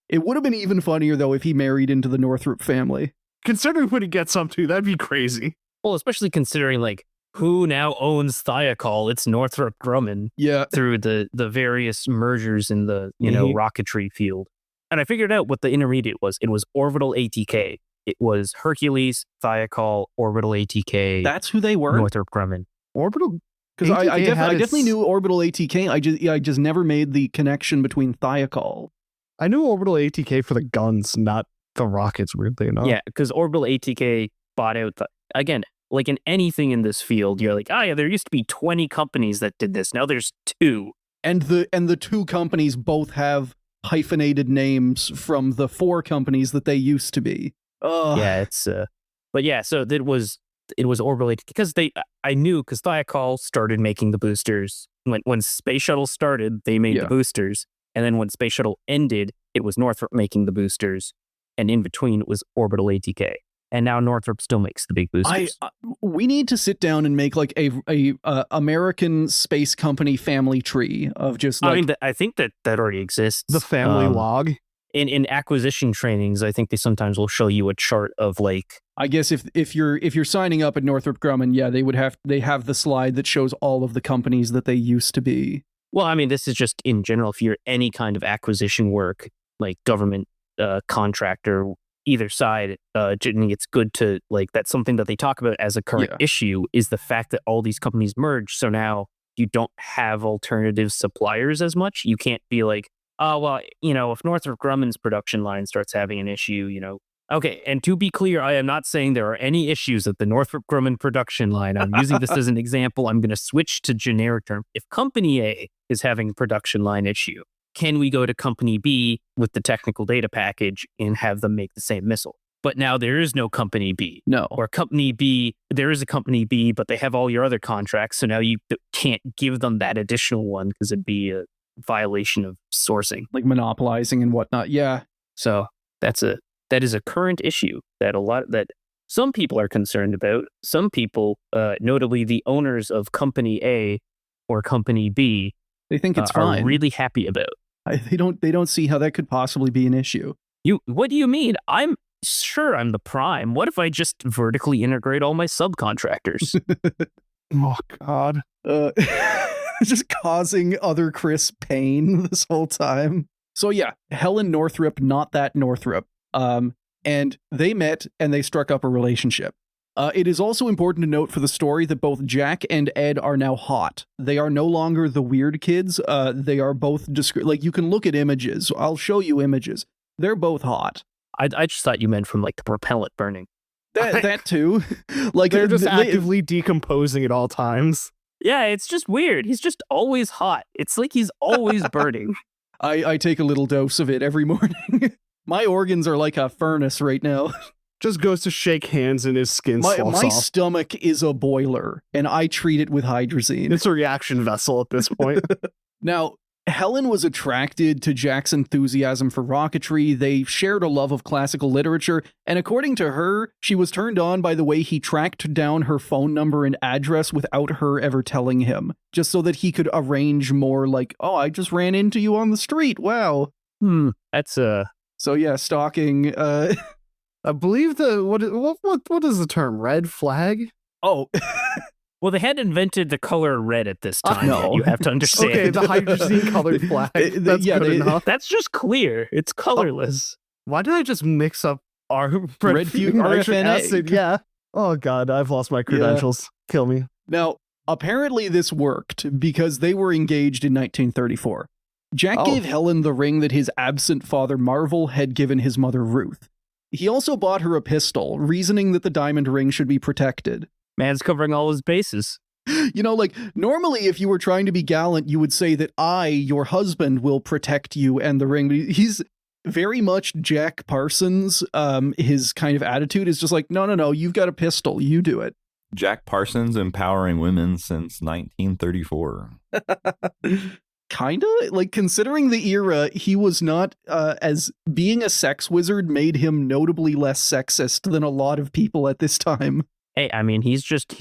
It would have been even funnier, though, if he married into the Northrop family. Considering what he gets up to, that'd be crazy. Well, especially considering like who now owns Thiokol. It's Northrop Grumman Yeah. through the various mergers in the, rocketry field. And I figured out what the intermediate was. It was Orbital ATK. It was Hercules, Thiokol, Orbital ATK, That's who they were? Northrop Grumman. Orbital. Because I ATK had definitely its- knew Orbital ATK. I just never made the connection between Thiokol. I knew Orbital ATK for the guns, not the rockets, weirdly enough. Yeah, because Orbital ATK bought out, again, like in anything in this field, you're like, there used to be 20 companies that did this. Now there's 2. And the 2 companies both have hyphenated names from the 4 companies that they used to be. Yeah, it's but yeah, so it was Orbital ATK because I knew because Thiokol started making the boosters when Space Shuttle started, they made the boosters, and then when Space Shuttle ended, it was Northrop making the boosters, and in between it was Orbital ATK, and now Northrop still makes the big boosters. We need to sit down and make like a American space company family tree of just like. I mean, I think that already exists. The family log. In acquisition trainings, I think they sometimes will show you a chart of like. I guess if you're signing up at Northrop Grumman, yeah, they have the slide that shows all of the companies that they used to be. Well, I mean, this is just in general. If you're any kind of acquisition work, like government contractor, either side, it's good to like. That's something that they talk about as a current issue is the fact that all these companies merge. So now you don't have alternative suppliers as much. You can't be like, oh, well, if Northrop Grumman's production line starts having an issue, Okay, and to be clear, I am not saying there are any issues at the Northrop Grumman production line. I'm using this as an example. I'm going to switch to generic term. If Company A is having a production line issue, can we go to Company B with the technical data package and have them make the same missile? But now there is no Company B. No. Or Company B, there is a Company B, but they have all your other contracts, so now you can't give them that additional one because it'd be a violation of sourcing. Like monopolizing and whatnot, yeah. So that is a current issue that some people are concerned about. Some people, notably the owners of Company A or Company B, they think it's are fine. really happy about. They don't see how that could possibly be an issue. What do you mean? I'm sure I'm the prime. What if I just vertically integrate all my subcontractors? Oh God. Just causing other Chris pain this whole time. So yeah, Helen Northrop, not that Northrop. And they met and they struck up a relationship. It is also important to note for the story that both Jack and Ed are now hot. They are no longer the weird kids. They are both like you can look at images. I'll show you images. They're both hot. I just thought you meant from like the propellant burning. That too. Like They're just actively decomposing at all times. Yeah, it's just weird. He's just always hot. It's like he's always burning. I take a little dose of it every morning. My organs are like a furnace right now. Just goes to shake hands and his skin swells My off. stomach is a boiler, and I treat it with hydrazine. It's a reaction vessel at this point. Now, Helen was attracted to Jack's enthusiasm for rocketry. They shared a love of classical literature, and according to her, she was turned on by the way he tracked down her phone number and address without her ever telling him, just so that he could arrange more like, oh, I just ran into you on the street. Wow. That's So yeah, stalking. I believe what is the term? Red flag? Oh. Well, they hadn't invented the color red at this time. No. You have to understand. Okay, the hydrazine colored flag. That's good enough. That's just clear. It's colorless. Why did I just mix up our Red Fugue nitric RFNA? acid? Yeah. Oh God, I've lost my credentials. Kill me. Now, apparently this worked because they were engaged in 1934. Jack gave Helen the ring that his absent father Marvel had given his mother Ruth. He also bought her a pistol, reasoning that the diamond ring should be protected. Man's covering all his bases. You know, like, normally if you were trying to be gallant, you would say that I, your husband, will protect you and the ring. But he's very much Jack Parsons. His kind of attitude is just like, no, you've got a pistol. You do it. Jack Parsons empowering women since 1934. Kinda, like, considering the era, he was not as being a sex wizard made him notably less sexist than a lot of people at this time. Hey, I mean, he's just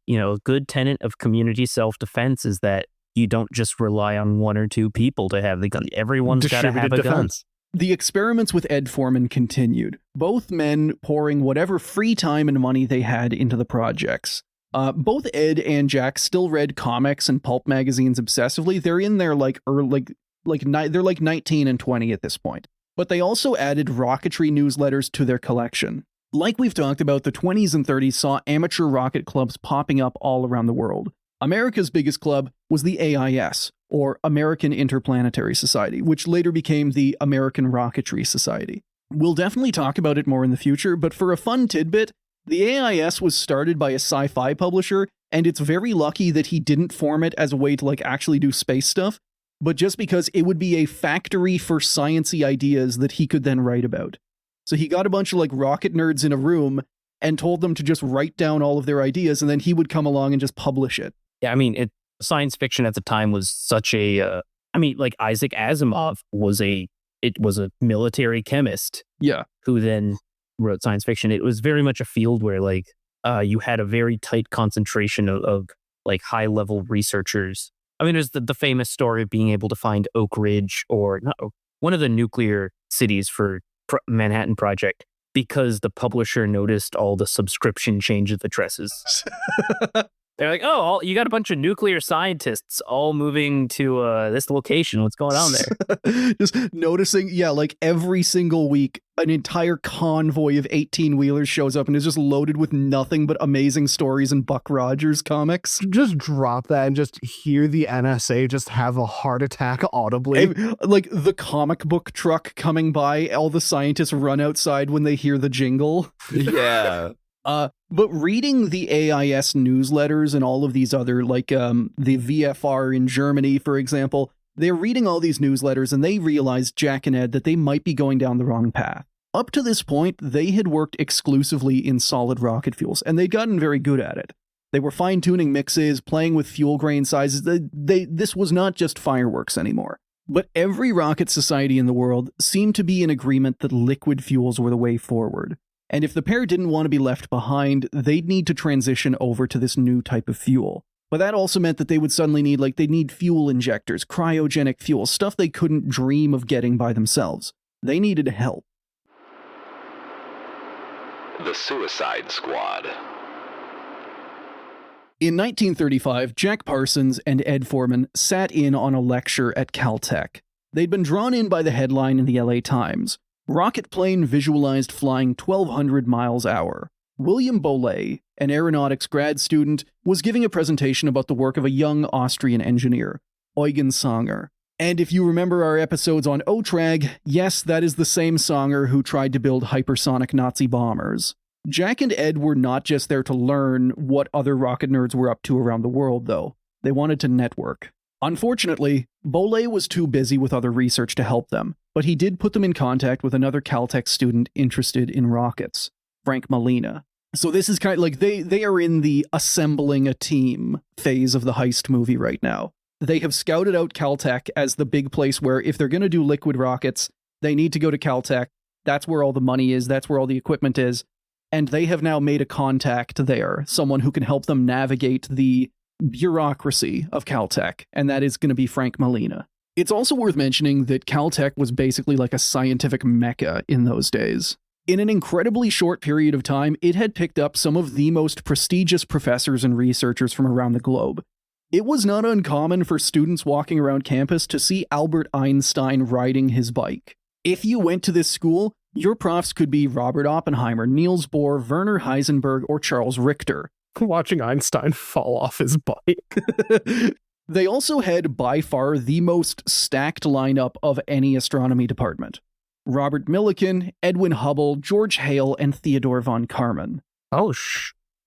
a good tenet of community self-defense is that you don't just rely on one or two people to have the gun. Everyone's got to have a gun. The experiments with Ed Foreman continued, both men pouring whatever free time and money they had into the projects. Both Ed and Jack still read comics and pulp magazines obsessively. They're in their they're like 19 and 20 at this point. But they also added rocketry newsletters to their collection. Like we've talked about, the 20s and 30s saw amateur rocket clubs popping up all around the world. America's biggest club was the AIS, or American Interplanetary Society, which later became the American Rocketry Society. We'll definitely talk about it more in the future, but for a fun tidbit, the AIS was started by a sci-fi publisher, and it's very lucky that he didn't form it as a way to actually do space stuff, but just because it would be a factory for science-y ideas that he could then write about. So he got a bunch of rocket nerds in a room and told them to just write down all of their ideas, and then he would come along and just publish it. Yeah, I mean, science fiction at the time was such a, Isaac Asimov was a military chemist. Yeah. Who then wrote science fiction. It was very much a field where you had a very tight concentration of high-level researchers. I mean, there's the famous story of being able to find Oak Ridge or one of the nuclear cities for Manhattan Project because the publisher noticed all the subscription change addresses. They're like, oh, you got a bunch of nuclear scientists all moving to this location. What's going on there? Just noticing, every single week, an entire convoy of 18-wheelers shows up and is just loaded with nothing but amazing stories and Buck Rogers comics. Just drop that and just hear the NSA just have a heart attack audibly. The comic book truck coming by, all the scientists run outside when they hear the jingle. Yeah. But reading the AIS newsletters and all of these other, the VFR in Germany, for example, they're reading all these newsletters and they realized, Jack and Ed, that they might be going down the wrong path. Up to this point, they had worked exclusively in solid rocket fuels, and they'd gotten very good at it. They were fine-tuning mixes, playing with fuel grain sizes. This was not just fireworks anymore. But every rocket society in the world seemed to be in agreement that liquid fuels were the way forward. And if the pair didn't want to be left behind, they'd need to transition over to this new type of fuel. But that also meant that they would suddenly need, they'd need fuel injectors, cryogenic fuel, stuff they couldn't dream of getting by themselves. They needed help. The Suicide Squad. In 1935, Jack Parsons and Ed Foreman sat in on a lecture at Caltech. They'd been drawn in by the headline in the LA Times. Rocket plane visualized flying 1,200 miles an hour. William Bolle, an aeronautics grad student, was giving a presentation about the work of a young Austrian engineer, Eugen Sanger. And if you remember our episodes on OTRAG, yes, that is the same Sanger who tried to build hypersonic Nazi bombers. Jack and Ed were not just there to learn what other rocket nerds were up to around the world, though. They wanted to network. Unfortunately, Bolle was too busy with other research to help them, but he did put them in contact with another Caltech student interested in rockets, Frank Molina. So this is kind of they are in the assembling a team phase of the heist movie right now. They have scouted out Caltech as the big place where if they're going to do liquid rockets, they need to go to Caltech. That's where all the money is. That's where all the equipment is. And they have now made a contact there, someone who can help them navigate the bureaucracy of Caltech, and that is going to be Frank Molina. It's also worth mentioning that Caltech was basically like a scientific mecca in those days. In an incredibly short period of time, it had picked up some of the most prestigious professors and researchers from around the globe. It was not uncommon for students walking around campus to see Albert Einstein riding his bike. If you went to this school, your profs could be Robert Oppenheimer, Niels Bohr, Werner Heisenberg, or Charles Richter. Watching Einstein fall off his bike. They also had by far the most stacked lineup of any astronomy department. Robert Millikan, Edwin Hubble, George Hale, and Theodore von Karman. Oh,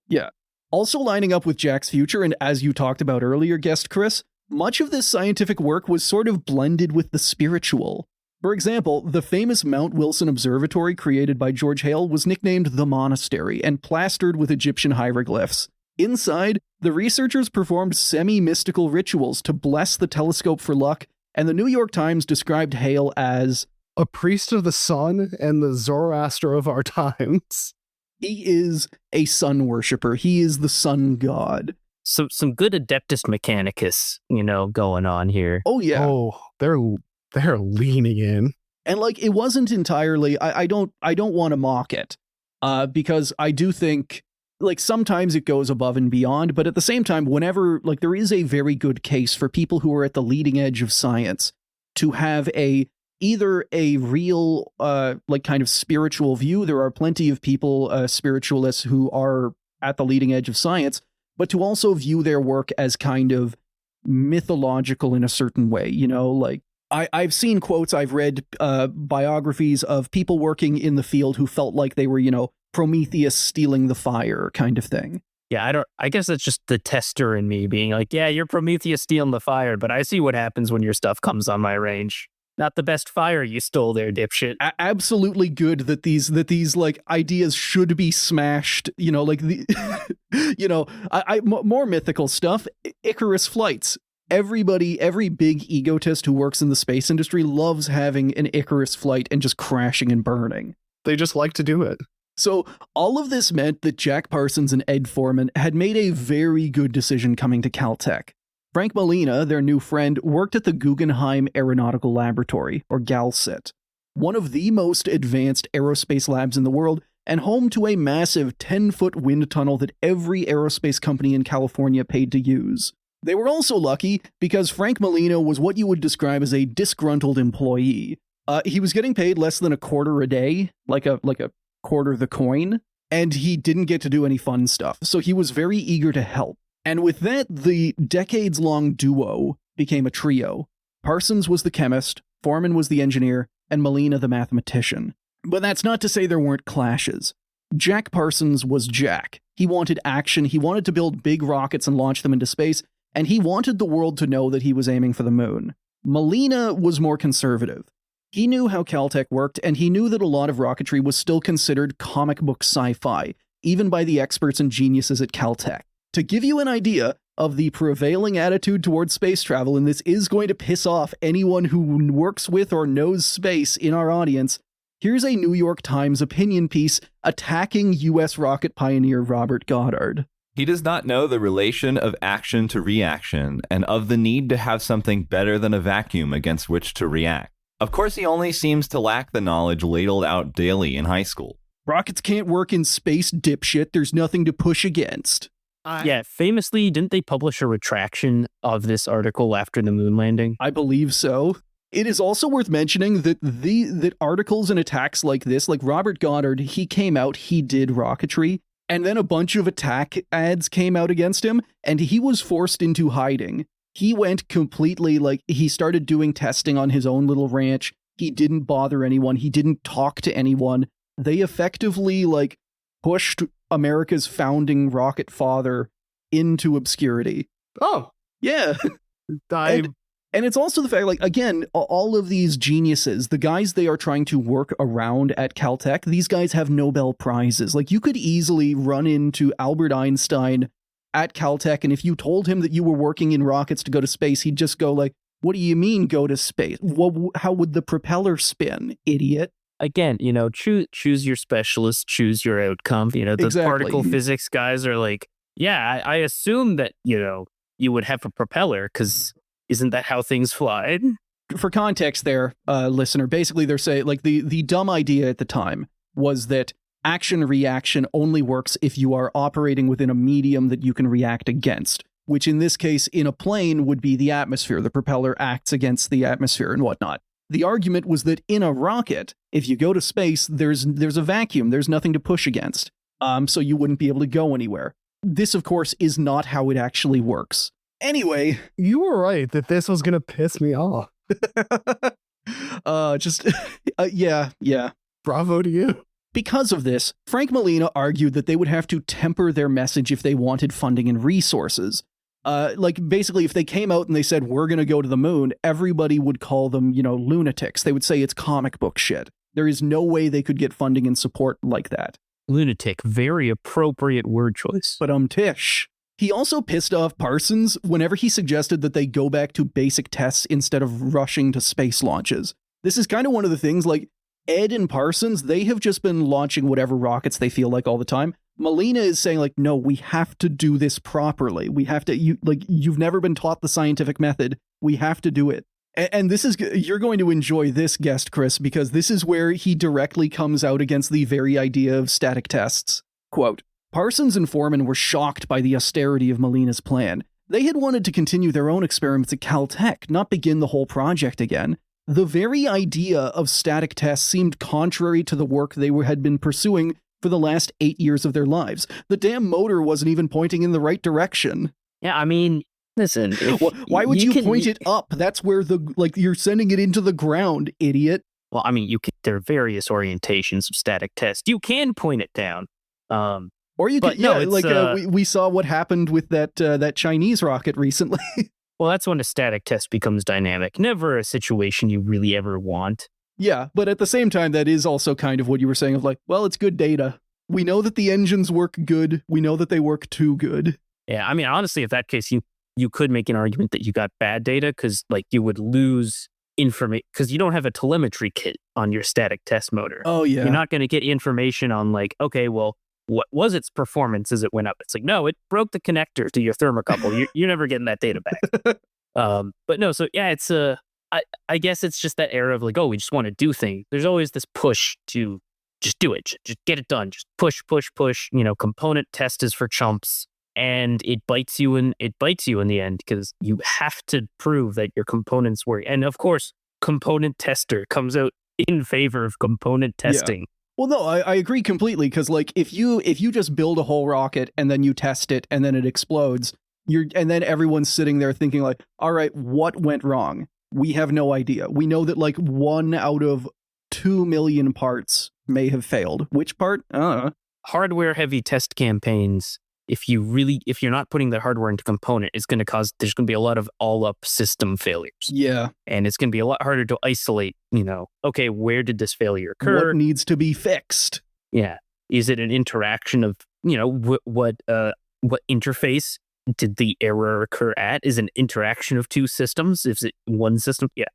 Yeah. Also lining up with Jack's future, and as you talked about earlier, guest Chris, much of this scientific work was sort of blended with the spiritual. For example, the famous Mount Wilson Observatory created by George Hale was nicknamed the Monastery and plastered with Egyptian hieroglyphs. Inside, the researchers performed semi-mystical rituals to bless the telescope for luck, and the New York Times described Hale as a priest of the sun and the Zoroaster of our times. He is a sun worshipper. He is the sun god. So some good Adeptus Mechanicus, going on here. Oh, yeah. Oh, they're leaning in. And like, it wasn't entirely, I don't want to mock it, because I do think, like, sometimes it goes above and beyond, but at the same time, whenever, like, there is a very good case for people who are at the leading edge of science to have either a real, like, kind of spiritual view. There are plenty of people, spiritualists, who are at the leading edge of science, but to also view their work as kind of mythological in a certain way, you know, like, I've seen quotes, I've read biographies of people working in the field who felt like they were, you know, Prometheus stealing the fire kind of thing. Yeah, I guess that's just the tester in me being like, yeah, you're Prometheus stealing the fire, but I see what happens when your stuff comes on my range. Not the best fire you stole there, dipshit. Absolutely good that these like ideas should be smashed, you know, like the you know, more mythical stuff, Icarus flights. Every big egotist who works in the space industry loves having an Icarus flight and just crashing and burning. They just like to do it. So all of this meant that Jack Parsons and Ed Foreman had made a very good decision coming to Caltech. Frank Molina, their new friend, worked at the Guggenheim Aeronautical Laboratory, or GALCIT, one of the most advanced aerospace labs in the world, and home to a massive 10-foot wind tunnel that every aerospace company in California paid to use. They were also lucky because Frank Molina was what you would describe as a disgruntled employee. He was getting paid less than $0.25 a day, like a quarter the coin, and he didn't get to do any fun stuff, so he was very eager to help. And with that, the decades-long duo became a trio. Parsons was the chemist, Foreman was the engineer, and Molina the mathematician. But that's not to say there weren't clashes. Jack Parsons was Jack. He wanted action, he wanted to build big rockets and launch them into space, and he wanted the world to know that he was aiming for the moon. Molina was more conservative. He knew how Caltech worked, and he knew that a lot of rocketry was still considered comic book sci-fi, even by the experts and geniuses at Caltech. To give you an idea of the prevailing attitude towards space travel, and this is going to piss off anyone who works with or knows space in our audience, here's a New York Times opinion piece attacking U.S. rocket pioneer Robert Goddard. He does not know the relation of action to reaction and of the need to have something better than a vacuum against which to react. Of course, he only seems to lack the knowledge ladled out daily in high school. Rockets can't work in space, dipshit. There's nothing to push against. Yeah, famously, didn't they publish a retraction of this article after the moon landing? I believe so. It is also worth mentioning that that articles and attacks like this, like Robert Goddard, he came out, he did rocketry, and then a bunch of attack ads came out against him, and he was forced into hiding. He went completely, like, he started doing testing on his own little ranch. He didn't bother anyone. He didn't talk to anyone. They effectively, like, pushed America's founding rocket father into obscurity. Oh. Yeah. And it's also the fact, like, again, all of these geniuses, the guys they are trying to work around at Caltech, these guys have Nobel Prizes. Like, you could easily run into Albert Einstein at Caltech, and if you told him that you were working in rockets to go to space, he'd just go like, what do you mean go to space? How would the propeller spin, idiot? Again, you know, choose your specialist, choose your outcome. You know, the Exactly. particle physics guys are like, yeah, I assume that, you know, you would have a propeller because isn't that how things fly? For context there, listener, basically they're saying, like, the dumb idea at the time was that action-reaction only works if you are operating within a medium that you can react against, which in this case, in a plane, would be the atmosphere. The propeller acts against the atmosphere and whatnot. The argument was that in a rocket, if you go to space, there's a vacuum, there's nothing to push against, so you wouldn't be able to go anywhere. This, of course, is not how it actually works. Anyway. You were right that this was going to piss me off. Yeah. Bravo to you. Because of this, Frank Molina argued that they would have to temper their message if they wanted funding and resources. Like, basically, if they came out and they said, we're going to go to the moon, everybody would call them, you know, lunatics. They would say it's comic book shit. There is no way they could get funding and support like that. Lunatic, very appropriate word choice. But tish. He also pissed off Parsons whenever he suggested that they go back to basic tests instead of rushing to space launches. This is kind of one of the things, like, Ed and Parsons, they have just been launching whatever rockets they feel like all the time. Molina is saying, like, no, we have to do this properly. We have to, you've never been taught the scientific method. We have to do it. And this is, you're going to enjoy this, guest Chris, because this is where he directly comes out against the very idea of static tests. Quote, Parsons and Foreman were shocked by the austerity of Molina's plan. They had wanted to continue their own experiments at Caltech, not begin the whole project again. The very idea of static tests seemed contrary to the work they had been pursuing for the last 8 years of their lives. The damn motor wasn't even pointing in the right direction. Yeah, I mean, listen. Why would you point it up? That's where you're sending it into the ground, idiot. Well, I mean, there are various orientations of static tests. You can point it down. Or you could, we saw what happened with that Chinese rocket recently. Well, that's when a static test becomes dynamic. Never a situation you really ever want. Yeah, but at the same time, that is also kind of what you were saying of like, well, it's good data. We know that the engines work good. We know that they work too good. Yeah, I mean, honestly, if that case, you could make an argument that you got bad data because like you would lose information because you don't have a telemetry kit on your static test motor. Oh, yeah. You're not going to get information on like, okay, well, what was its performance as it went up? It's like, no, it broke the connector to your thermocouple. You're never getting that data back. But no, so yeah, it's I guess it's just that era of like, oh, we just want to do things. There's always this push to just do it, just get it done, just push. Component test is for chumps, and it bites you in the end because you have to prove that your components work. And of course, component tester comes out in favor of component testing. Yeah. Well, no, I agree completely because like if you just build a whole rocket and then you test it and then it explodes, and then everyone's sitting there thinking like, all right, what went wrong? We have no idea. We know that like 1 out of 2 million parts may have failed. Which part? Hardware heavy test campaigns. If you're not putting the hardware into component, there's going to be a lot of all up system failures. Yeah. And it's going to be a lot harder to isolate, okay, where did this failure occur? What needs to be fixed? Yeah. Is it an interaction of, what interface did the error occur at? Is it an interaction of two systems? Is it one system? Yeah.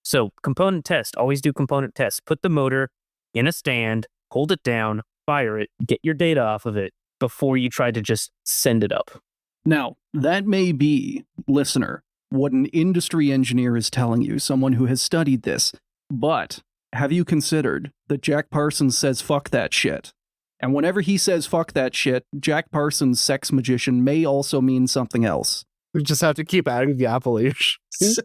So component test, always do component tests. Put the motor in a stand, hold it down, fire it, get your data off of it before you try to just send it up. Now, that may be, listener, what an industry engineer is telling you, someone who has studied this. But have you considered that Jack Parsons says fuck that shit? And whenever he says fuck that shit, Jack Parsons, sex magician, may also mean something else. We just have to keep adding the Appalachians.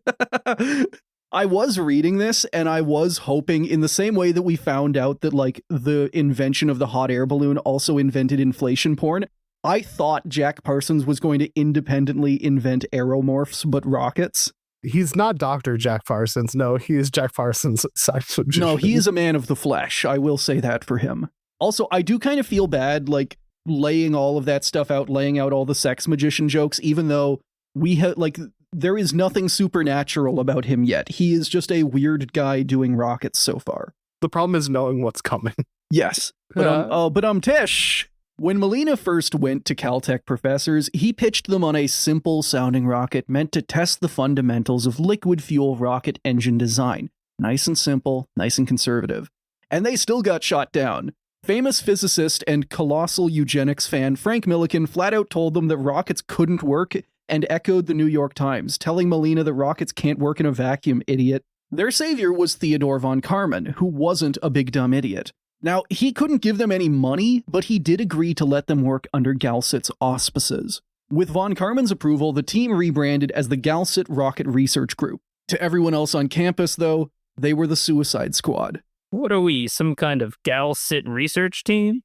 I was reading this and I was hoping in the same way that we found out that like the invention of the hot air balloon also invented inflation porn. I thought Jack Parsons was going to independently invent aeromorphs, but rockets. He's not Dr. Jack Parsons. No, he is Jack Parsons' sex magician. No, he is a man of the flesh. I will say that for him. Also, I do kind of feel bad like laying all of that stuff out, laying out all the sex magician jokes, even though we have like there is nothing supernatural about him yet. He is just a weird guy doing rockets so far. The problem is knowing what's coming. Yes. But Tish, when Molina first went to Caltech professors, he pitched them on a simple sounding rocket meant to test the fundamentals of liquid fuel rocket engine design. Nice and simple, nice and conservative. And they still got shot down. Famous physicist and colossal eugenics fan Frank Millikan flat out told them that rockets couldn't work and echoed the New York Times, telling Molina that rockets can't work in a vacuum, idiot. Their savior was Theodore von Karman, who wasn't a big dumb idiot. Now, he couldn't give them any money, but he did agree to let them work under Galsit's auspices. With von Karman's approval, the team rebranded as the Galsit Rocket Research Group. To everyone else on campus, though, they were the Suicide Squad. What are we, some kind of Galsit research team?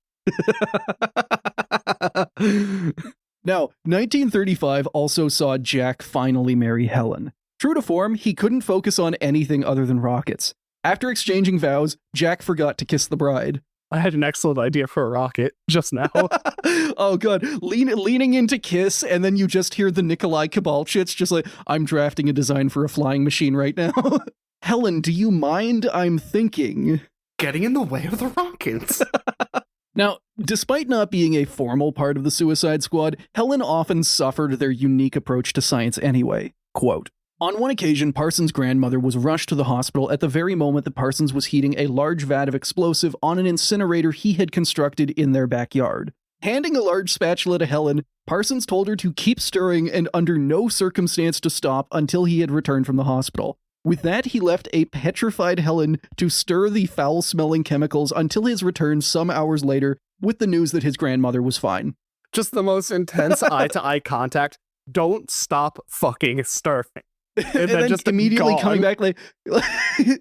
Now, 1935 also saw Jack finally marry Helen. True to form, he couldn't focus on anything other than rockets. After exchanging vows, Jack forgot to kiss the bride. I had an excellent idea for a rocket just now. Oh god, leaning into Kiss, and then you just hear the Nikolai Kibalchits just like, I'm drafting a design for a flying machine right now. Helen, do you mind? I'm thinking. Getting in the way of the rockets. Now, despite not being a formal part of the Suicide Squad, Helen often suffered their unique approach to science anyway. Quote, on one occasion, Parsons' grandmother was rushed to the hospital at the very moment that Parsons was heating a large vat of explosive on an incinerator he had constructed in their backyard. Handing a large spatula to Helen, Parsons told her to keep stirring and under no circumstance to stop until he had returned from the hospital. With that, he left a petrified Helen to stir the foul-smelling chemicals until his return some hours later with the news that his grandmother was fine. Just the most intense eye-to-eye contact. Don't stop fucking stirring. And then just immediately gone. coming back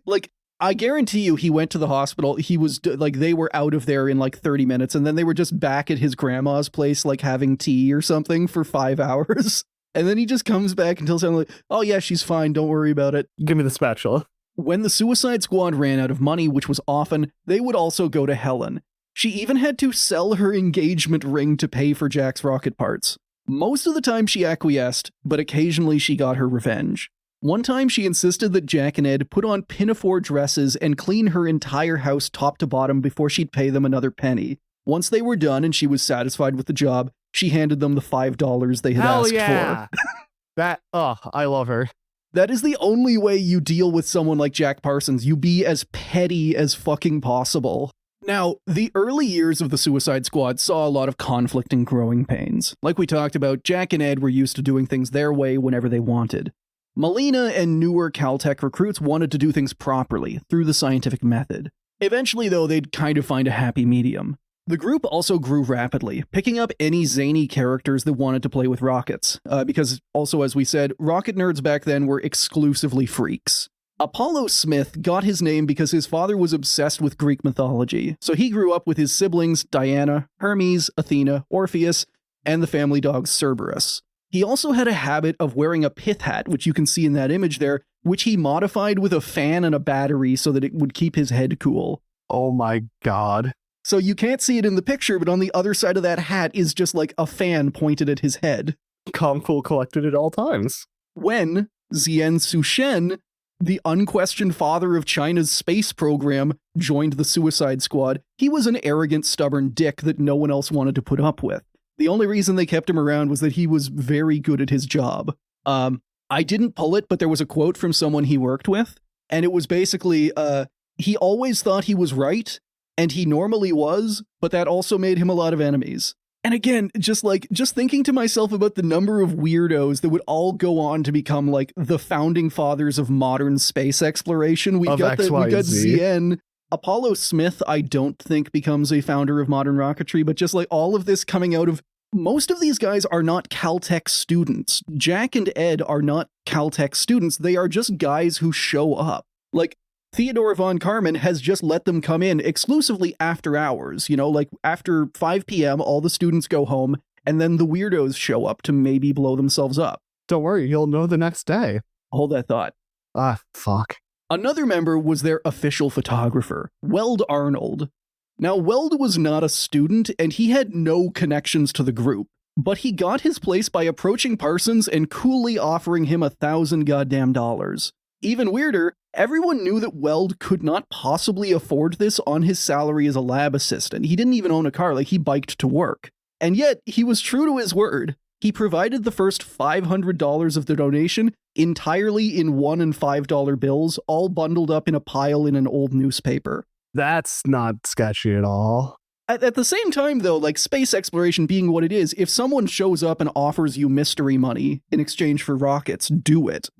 like I guarantee you he went to the hospital. He was like, they were out of there in like 30 minutes, and then they were just back at his grandma's place, like having tea or something for 5 hours. And then he just comes back and tells them, like, oh yeah, she's fine, don't worry about it. Give me the spatula. When the Suicide Squad ran out of money, which was often, they would also go to Helen. She even had to sell her engagement ring to pay for Jack's rocket parts. Most of the time she acquiesced, but occasionally she got her revenge. One time she insisted that Jack and Ed put on pinafore dresses and clean her entire house top to bottom before she'd pay them another penny. Once they were done and she was satisfied with the job, she handed them the $5 they had asked for. I love her. That is the only way you deal with someone like Jack Parsons. You be as petty as fucking possible. Now, the early years of the Suicide Squad saw a lot of conflict and growing pains. Like we talked about, Jack and Ed were used to doing things their way whenever they wanted. Melina and newer Caltech recruits wanted to do things properly, through the scientific method. Eventually, though, they'd kind of find a happy medium. The group also grew rapidly, picking up any zany characters that wanted to play with rockets, because also, as we said, rocket nerds back then were exclusively freaks. Apollo Smith got his name because his father was obsessed with Greek mythology, so he grew up with his siblings Diana, Hermes, Athena, Orpheus, and the family dog Cerberus. He also had a habit of wearing a pith hat, which you can see in that image there, which he modified with a fan and a battery so that it would keep his head cool. Oh my god. So you can't see it in the picture, but on the other side of that hat is just like a fan pointed at his head. Calm, cool, collected at all times. When Zien Sushen, the unquestioned father of China's space program, joined the Suicide Squad, he was an arrogant, stubborn dick that no one else wanted to put up with. The only reason they kept him around was that he was very good at his job. I didn't pull it, but there was a quote from someone he worked with, and it was basically, he always thought he was right, and he normally was, but that also made him a lot of enemies. And again, just thinking to myself about the number of weirdos that would all go on to become like the founding fathers of modern space exploration. We got Zien. Apollo Smith, I don't think becomes a founder of modern rocketry, but just like all of this coming out of, most of these guys are not Caltech students. Jack and Ed are not Caltech students. They are just guys who show up. Like, Theodore von Karman has just let them come in exclusively after hours, you know, like after 5 p.m., all the students go home, and then the weirdos show up to maybe blow themselves up. Don't worry, you'll know the next day. Hold that thought. Fuck. Another member was their official photographer, Weld Arnold. Now, Weld was not a student, and he had no connections to the group, but he got his place by approaching Parsons and coolly offering him $1,000 goddamn dollars. Even weirder, everyone knew that Weld could not possibly afford this on his salary as a lab assistant. He didn't even own a car, like he biked to work. And yet, he was true to his word. He provided the first $500 of the donation entirely in $1 and $5 bills, all bundled up in a pile in an old newspaper. That's not sketchy at all. At the same time, though, like space exploration being what it is, if someone shows up and offers you mystery money in exchange for rockets, do it.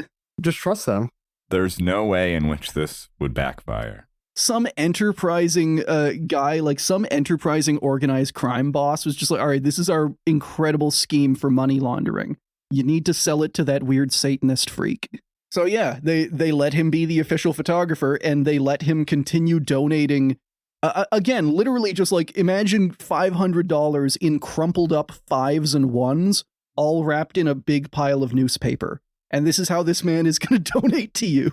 Just trust them. There's no way in which this would backfire. Some enterprising guy, like some enterprising organized crime boss was just like, all right, this is our incredible scheme for money laundering. You need to sell it to that weird Satanist freak. So yeah, they let him be the official photographer, and they let him continue donating. Again, literally just like, imagine $500 in crumpled up 5s and 1s, all wrapped in a big pile of newspaper. And this is how this man is going to donate to you.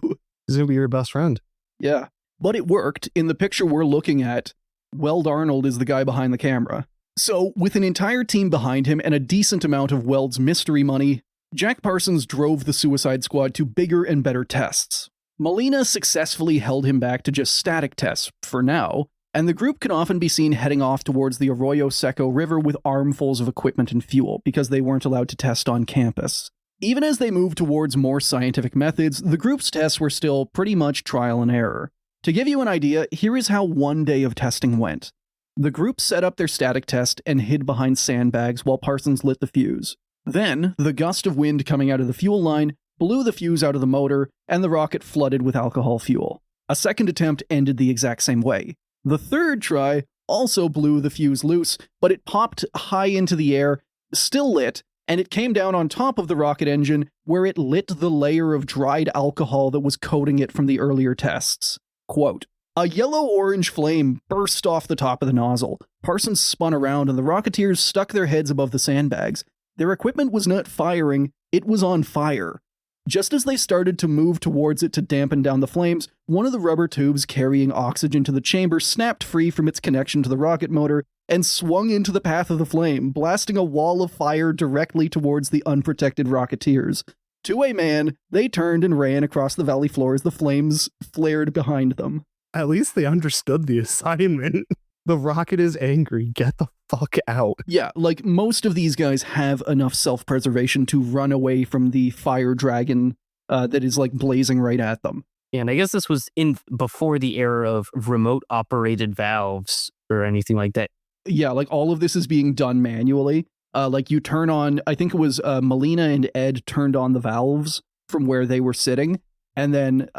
He's going to be your best friend. Yeah. But it worked. In the picture we're looking at, Weld Arnold is the guy behind the camera. So, with an entire team behind him and a decent amount of Weld's mystery money, Jack Parsons drove the Suicide Squad to bigger and better tests. Melina successfully held him back to just static tests, for now, and the group can often be seen heading off towards the Arroyo Seco River with armfuls of equipment and fuel, because they weren't allowed to test on campus. Even as they moved towards more scientific methods, the group's tests were still pretty much trial and error. To give you an idea, here is how one day of testing went. The group set up their static test and hid behind sandbags while Parsons lit the fuse. Then, the gust of wind coming out of the fuel line blew the fuse out of the motor, and the rocket flooded with alcohol fuel. A second attempt ended the exact same way. The third try also blew the fuse loose, but it popped high into the air, still lit, and it came down on top of the rocket engine, where it lit the layer of dried alcohol that was coating it from the earlier tests. Quote, "A yellow-orange flame burst off the top of the nozzle. Parsons spun around and the Rocketeers stuck their heads above the sandbags. Their equipment was not firing, it was on fire. Just as they started to move towards it to dampen down the flames, one of the rubber tubes carrying oxygen to the chamber snapped free from its connection to the rocket motor and swung into the path of the flame, blasting a wall of fire directly towards the unprotected Rocketeers. To a man, they turned and ran across the valley floor as the flames flared behind them." At least they understood the assignment. The rocket is angry. Get the fuck out. Yeah, like most of these guys have enough self-preservation to run away from the fire dragon that is like blazing right at them. Yeah, and I guess this was in before the era of remote operated valves or anything like that. Yeah, like all of this is being done manually. Like you turn on, I think it was Melina and Ed turned on the valves from where they were sitting, and then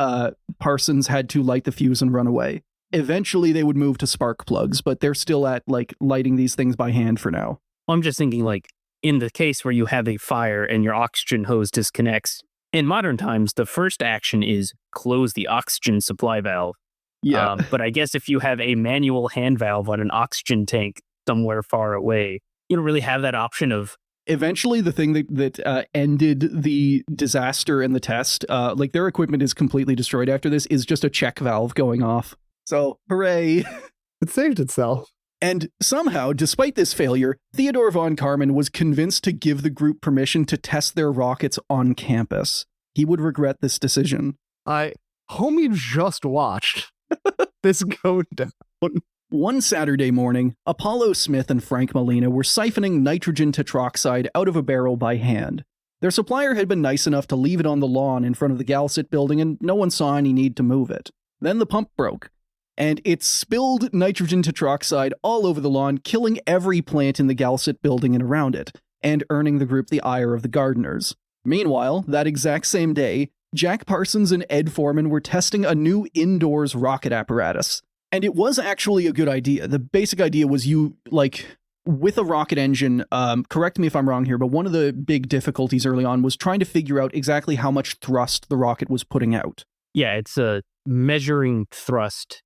Parsons had to light the fuse and run away. Eventually they would move to spark plugs, but they're still at like lighting these things by hand for now. I'm just thinking like in the case where you have a fire and your oxygen hose disconnects, in modern times, the first action is close the oxygen supply valve. Yeah. But I guess if you have a manual hand valve on an oxygen tank somewhere far away, you don't really have that option of... Eventually, the thing that ended the disaster and the test, like their equipment is completely destroyed after this, is just a check valve going off. So, hooray. It saved itself. And somehow, despite this failure, Theodore von Karman was convinced to give the group permission to test their rockets on campus. He would regret this decision. Homie just watched this go down. One Saturday morning, Apollo Smith and Frank Molina were siphoning nitrogen tetroxide out of a barrel by hand. Their supplier had been nice enough to leave it on the lawn in front of the Galsit building, and no one saw any need to move it. Then the pump broke, and it spilled nitrogen tetroxide all over the lawn, killing every plant in the Galsit building and around it, and earning the group the ire of the gardeners. Meanwhile, that exact same day, Jack Parsons and Ed Foreman were testing a new indoors rocket apparatus. And it was actually a good idea. The basic idea was you, like, with a rocket engine, correct me if I'm wrong here, but one of the big difficulties early on was trying to figure out exactly how much thrust the rocket was putting out. Yeah, it's a measuring thrust,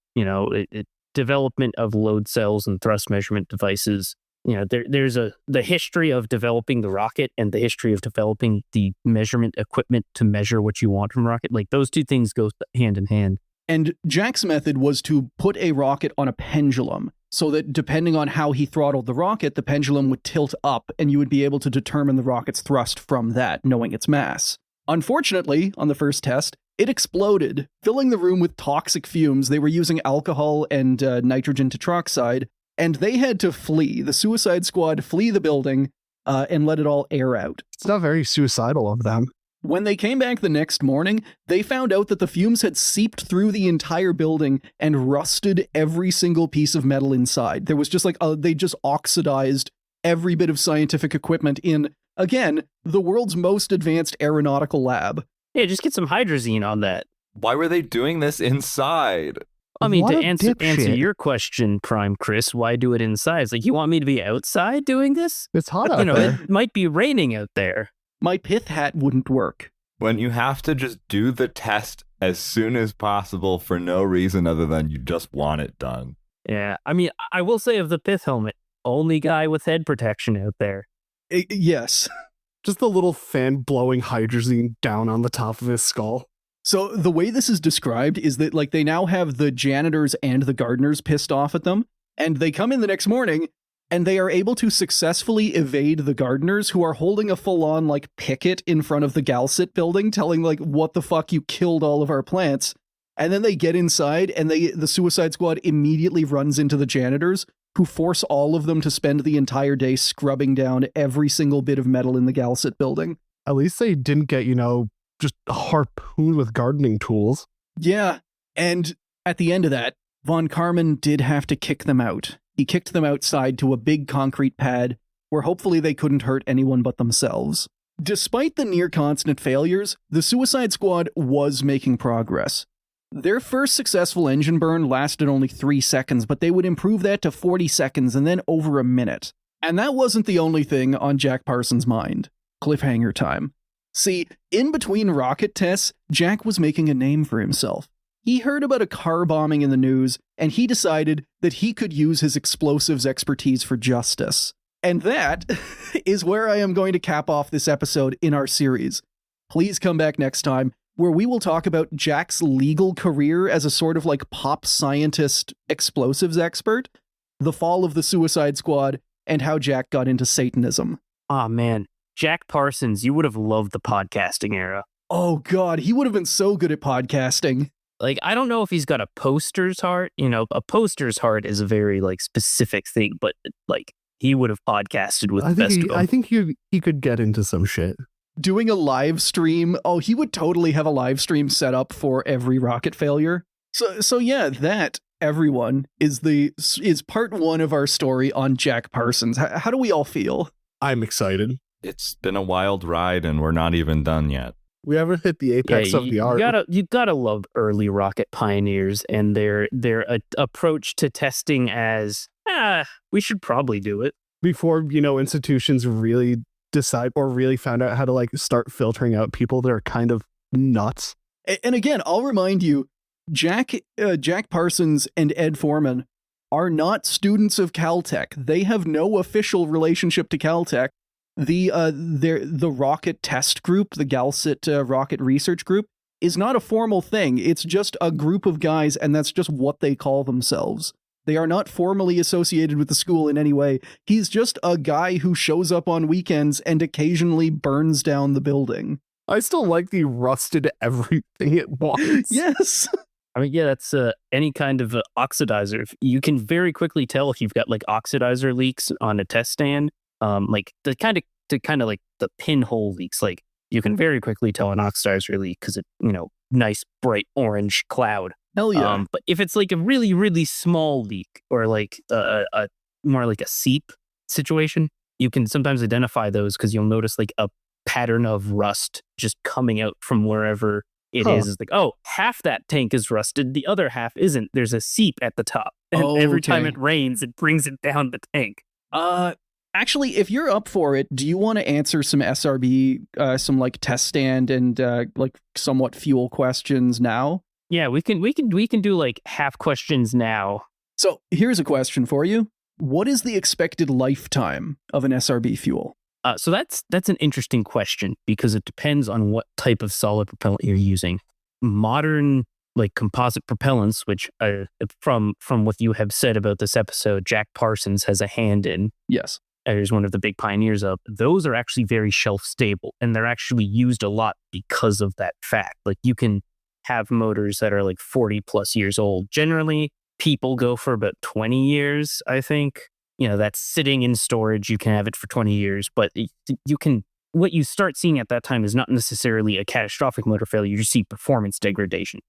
development of load cells and thrust measurement devices. There's the history of developing the rocket and the history of developing the measurement equipment to measure what you want from a rocket. Like those two things go hand in hand. And Jack's method was to put a rocket on a pendulum so that depending on how he throttled the rocket, the pendulum would tilt up and you would be able to determine the rocket's thrust from that, knowing its mass. Unfortunately, on the first test, it exploded, filling the room with toxic fumes. They were using alcohol and nitrogen tetroxide, and they had to flee. The Suicide Squad flee the building and let it all air out. It's not very suicidal of them. When they came back the next morning, they found out that the fumes had seeped through the entire building and rusted every single piece of metal inside. There was just like, they just oxidized every bit of scientific equipment in, again, the world's most advanced aeronautical lab. Yeah, just get some hydrazine on that. Why were they doing this inside? I mean, What to a answer dipshit. your question, Prime Chris, why do it inside? It's like, you want me to be outside doing this? It's hot out there. It might be raining out there. My pith hat wouldn't work. When you have to just do the test as soon as possible for no reason other than you just want it done. Yeah, I mean, I will say of the pith helmet, only guy with head protection out there. Yes. Just the little fan blowing hydrazine down on the top of his skull. So the way this is described is that like they now have the janitors and the gardeners pissed off at them, and they come in the next morning and they are able to successfully evade the gardeners who are holding a full-on like picket in front of the Galsit building telling like, what the fuck, you killed all of our plants. And then they get inside and the Suicide Squad immediately runs into the janitors who force all of them to spend the entire day scrubbing down every single bit of metal in the Galsit building. At least they didn't get, just harpooned with gardening tools. Yeah, and at the end of that, von Karman did have to kick them out. He kicked them outside to a big concrete pad where hopefully they couldn't hurt anyone but themselves. Despite the near constant failures, the Suicide Squad was making progress. Their first successful engine burn lasted only 3 seconds, but they would improve that to 40 seconds and then over a minute. And that wasn't the only thing on Jack Parsons' mind. Cliffhanger time. See, in between rocket tests, Jack was making a name for himself. He heard about a car bombing in the news, and he decided that he could use his explosives expertise for justice. And that is where I am going to cap off this episode in our series. Please come back next time, where we will talk about Jack's legal career as a sort of like pop scientist explosives expert, the fall of the Suicide Squad, and how Jack got into Satanism. Oh, man. Jack Parsons, you would have loved the podcasting era. Oh, God, he would have been so good at podcasting. Like, I don't know if he's got a poster's heart. You know, a poster's heart is a very, like, specific thing, but, like, he would have podcasted with the best of them. I think he could get into some shit. Doing a live stream. Oh, he would totally have a live stream set up for every rocket failure. So yeah, that, everyone, is part one of our story on Jack Parsons. How do we all feel? I'm excited. It's been a wild ride, and we're not even done yet. We haven't hit the apex of the art. You gotta love early rocket pioneers and their approach to testing as, we should probably do it. Before, institutions really decide or really found out how to like start filtering out people that are kind of nuts. And again, I'll remind you, Jack Parsons and Ed Foreman are not students of Caltech. They have no official relationship to Caltech. The rocket test group, the Galsit rocket research group, is not a formal thing. It's just a group of guys, and that's just what they call themselves. They are not formally associated with the school in any way. He's just a guy who shows up on weekends and occasionally burns down the building. I still like the rusted everything it wants. Yes. I mean, yeah, that's any kind of oxidizer. You can very quickly tell if you've got like oxidizer leaks on a test stand. Like the kind of like the pinhole leaks. Like you can very quickly tell an oxidizer leak because it, nice bright orange cloud. Hell yeah. But if it's like a really, really small leak or like a more like a seep situation, you can sometimes identify those because you'll notice like a pattern of rust just coming out from wherever it is. It's like, oh, half that tank is rusted, the other half isn't. There's a seep at the top. And every time it rains, it brings it down the tank. Actually, if you're up for it, do you want to answer some SRB, some like test stand and like somewhat fuel questions now? Yeah, we can do like half questions now. So here's a question for you. What is the expected lifetime of an SRB fuel? So that's an interesting question because it depends on what type of solid propellant you're using. Modern like composite propellants, which from what you have said about this episode, Jack Parsons has a hand in. Yes. Is one of the big pioneers of. Those are actually very shelf stable, and they're actually used a lot because of that fact. Like you can have motors that are like 40 plus years old. Generally, people go for about 20 years, I think. That's sitting in storage. You can have it for 20 years, but what you start seeing at that time is not necessarily a catastrophic motor failure. You see performance degradation.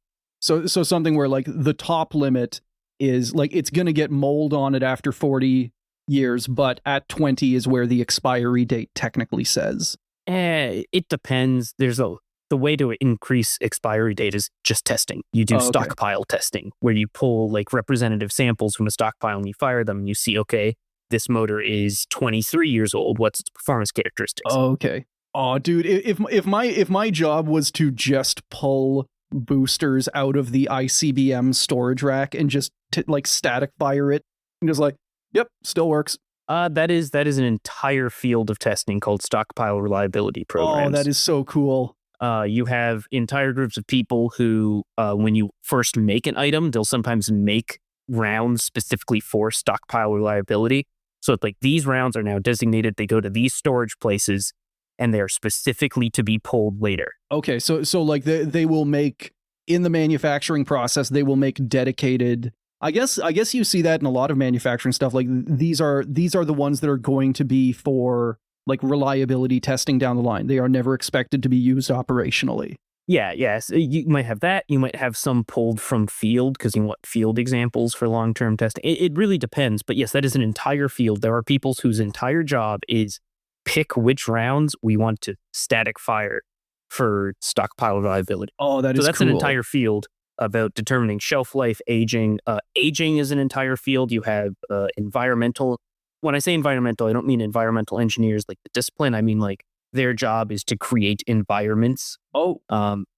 So something where like the top limit is like it's going to get mold on it after 40 years, but at 20 is where the expiry date technically says. It depends. The way to increase expiry date is just testing. You do stockpile testing where you pull like representative samples from a stockpile and you fire them and you see, okay, this motor is 23 years old. What's its performance characteristics? Okay. Oh, dude, if my job was to just pull boosters out of the ICBM storage rack and just like static fire it and just like, yep, still works. That is an entire field of testing called stockpile reliability programs. Oh, that is so cool. You have entire groups of people who, when you first make an item, they'll sometimes make rounds specifically for stockpile reliability. So it's like these rounds are now designated. They go to these storage places, and they are specifically to be pulled later. Okay, so like they will make in the manufacturing process. They will make dedicated. I guess you see that in a lot of manufacturing stuff. Like these are the ones that are going to be for like reliability testing down the line. They are never expected to be used operationally. Yeah. So you might have that. You might have some pulled from field because you want field examples for long-term testing. It really depends. But yes, that is an entire field. There are people whose entire job is pick which rounds we want to static fire for stockpile reliability. Oh, that so is that's cool. an entire field about determining shelf life, aging. Aging is an entire field. You have environmental. When I say environmental, I don't mean environmental engineers like the discipline. I mean like their job is to create environments. Oh.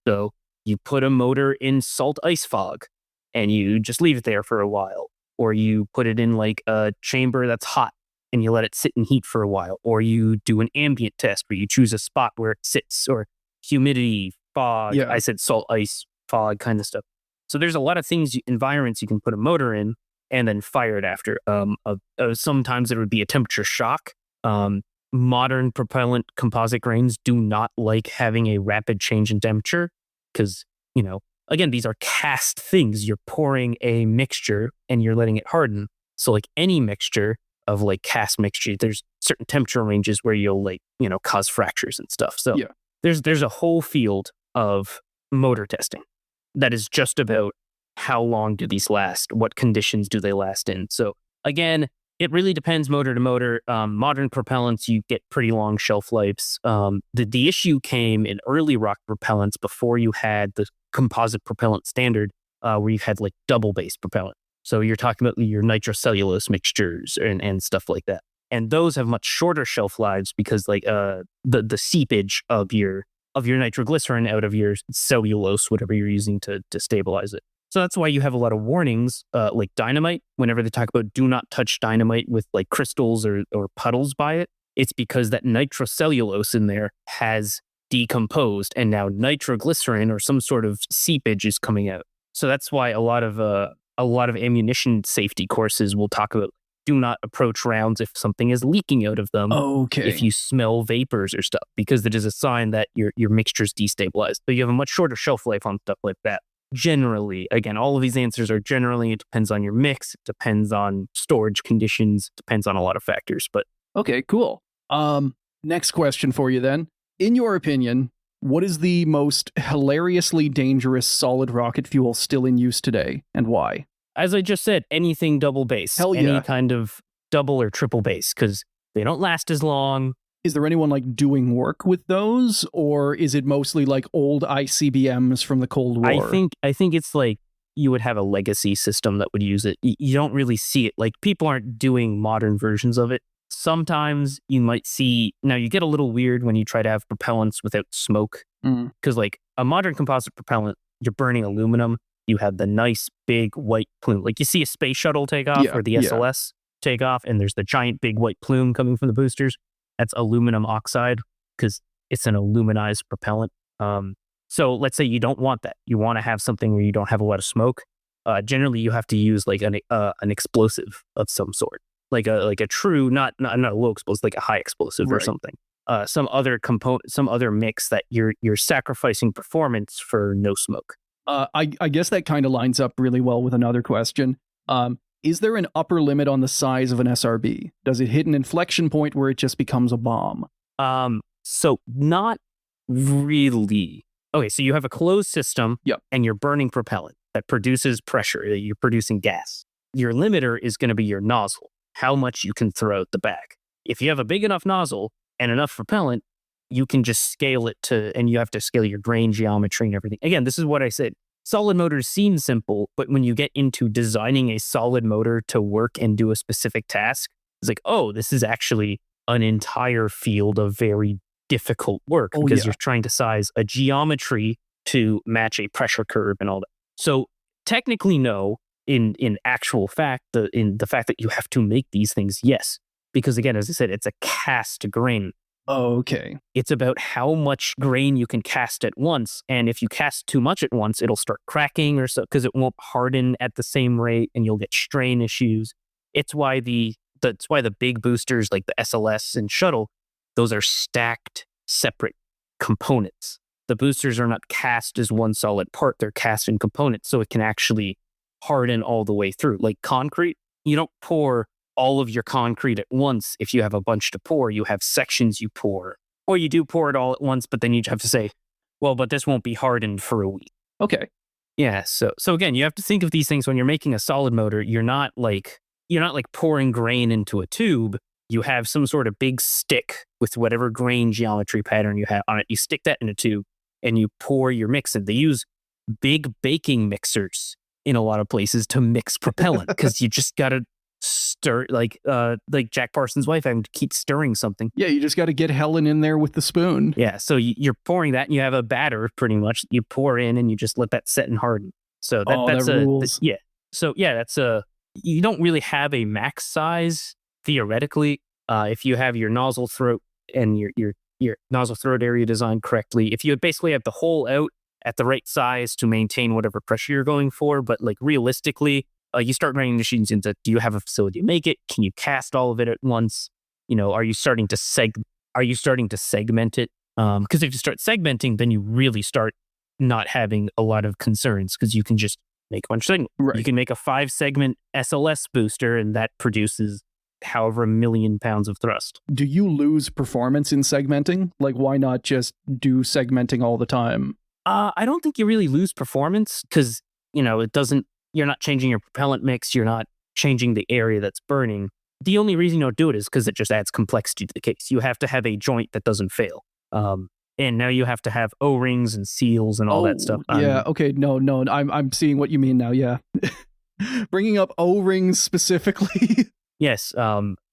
So you put a motor in salt ice fog and you just leave it there for a while. Or you put it in like a chamber that's hot and you let it sit in heat for a while. Or you do an ambient test where you choose a spot where it sits, or humidity, fog. Yeah. I said salt, ice, fog kind of stuff. So there's a lot of things, environments you can put a motor in and then fire it after. Sometimes it would be a temperature shock. Modern propellant composite grains do not like having a rapid change in temperature because, again, these are cast things. You're pouring a mixture and you're letting it harden. So like any mixture of like cast mixture, there's certain temperature ranges where you'll cause fractures and stuff. So yeah. there's a whole field of motor testing that is just about how long do these last? What conditions do they last in? So again, it really depends motor to motor. Modern propellants, you get pretty long shelf lives. The issue came in early rock propellants before you had the composite propellant standard, where you had like double base propellant. So you're talking about your nitrocellulose mixtures and stuff like that. And those have much shorter shelf lives because like the seepage of your nitroglycerin out of your cellulose, whatever you're using to stabilize it. So that's why you have a lot of warnings, like dynamite. Whenever they talk about do not touch dynamite with like crystals or puddles by it, it's because that nitrocellulose in there has decomposed and now nitroglycerin or some sort of seepage is coming out. So that's why a lot of ammunition safety courses will talk about do not approach rounds if something is leaking out of them. Okay. If you smell vapors or stuff, because it is a sign that your mixture's destabilized. So you have a much shorter shelf life on stuff like that. Generally, again, all of these answers are generally, it depends on your mix, it depends on storage conditions, depends on a lot of factors. But okay, cool. Next question for you then. In your opinion, what is the most hilariously dangerous solid rocket fuel still in use today, and why? As I just said, anything double base. Hell yeah. Any kind of double or triple base, because they don't last as long. Is there anyone like doing work with those, or is it mostly like old ICBMs from the Cold War? I think it's like you would have a legacy system that would use it. You don't really see it. Like people aren't doing modern versions of it. Sometimes you might see, now you get a little weird when you try to have propellants without smoke, because like a modern composite propellant, you're burning aluminum. You have the nice big white plume. Like you see a space shuttle take off or the SLS take off, and there's the giant big white plume coming from the boosters. That's aluminum oxide because it's an aluminized propellant. So let's say you don't want that. You want to have something where you don't have a lot of smoke. Generally, you have to use like an explosive of some sort, like a true, not a low explosive, like a high explosive or something. Some other component, some other mix that you're sacrificing performance for no smoke. I guess that kind of lines up really well with another question. Is there an upper limit on the size of an SRB? Does it hit an inflection point where it just becomes a bomb? So not really. Okay, so you have a closed system and you're burning propellant that produces pressure. You're producing gas. Your limiter is going to be your nozzle, how much you can throw out the back. If you have a big enough nozzle and enough propellant, you can just scale it to, and you have to scale your grain geometry and everything. Again, this is what I said. Solid motors seem simple, but when you get into designing a solid motor to work and do a specific task, it's like, oh, this is actually an entire field of very difficult work because you're trying to size a geometry to match a pressure curve and all that. So technically, no. In actual fact, in the fact that you have to make these things, yes. Because again, as I said, it's a cast grain. Okay. It's about how much grain you can cast at once. And if you cast too much at once, it'll start cracking or so, because it won't harden at the same rate and you'll get strain issues. It's why that's why the big boosters like the SLS and shuttle, those are stacked separate components. The boosters are not cast as one solid part. They're cast in components. So it can actually harden all the way through. Like concrete, you don't pour all of your concrete at once. If you have a bunch to pour, you have sections you pour, or you do pour it all at once, but then you have to say, well, but this won't be hardened for a week. Okay. Yeah. So again, you have to think of these things when you're making a solid motor. You're not like pouring grain into a tube. you have some sort of big stick with whatever grain geometry pattern you have on it. You stick that in a tube and you pour your mix in. They use big baking mixers in a lot of places to mix propellant because you just got to stir, like Jack Parsons' wife, having to keep stirring something. Yeah, you just got to get Helen in there with the spoon. Yeah, so you're pouring that and you have a batter pretty much. You pour in and you just let that set and harden. So that's rules. yeah. So yeah, that's you don't really have a max size theoretically if you have your nozzle throat and your nozzle throat area designed correctly. If you basically have the hole out at the right size to maintain whatever pressure you're going for, but like realistically, you start running machines into, do you have a facility to make it? Can you cast all of it at once? You know, are you starting to segment it? Because if you start segmenting, then you really start not having a lot of concerns because you can just make a bunch of segments. Right. You can make a 5-segment SLS booster and that produces however million pounds of thrust. Do you lose performance in segmenting? Like, why not just do segmenting all the time? I don't think you really lose performance because, you know, you're not changing your propellant mix. You're not changing the area that's burning. The only reason you don't do it is because it just adds complexity to the case. You have to have a joint that doesn't fail. And now you have to have O-rings and seals and all that stuff. Yeah. Okay. No. I'm seeing what you mean now. Yeah. Bringing up O-rings specifically. Yes.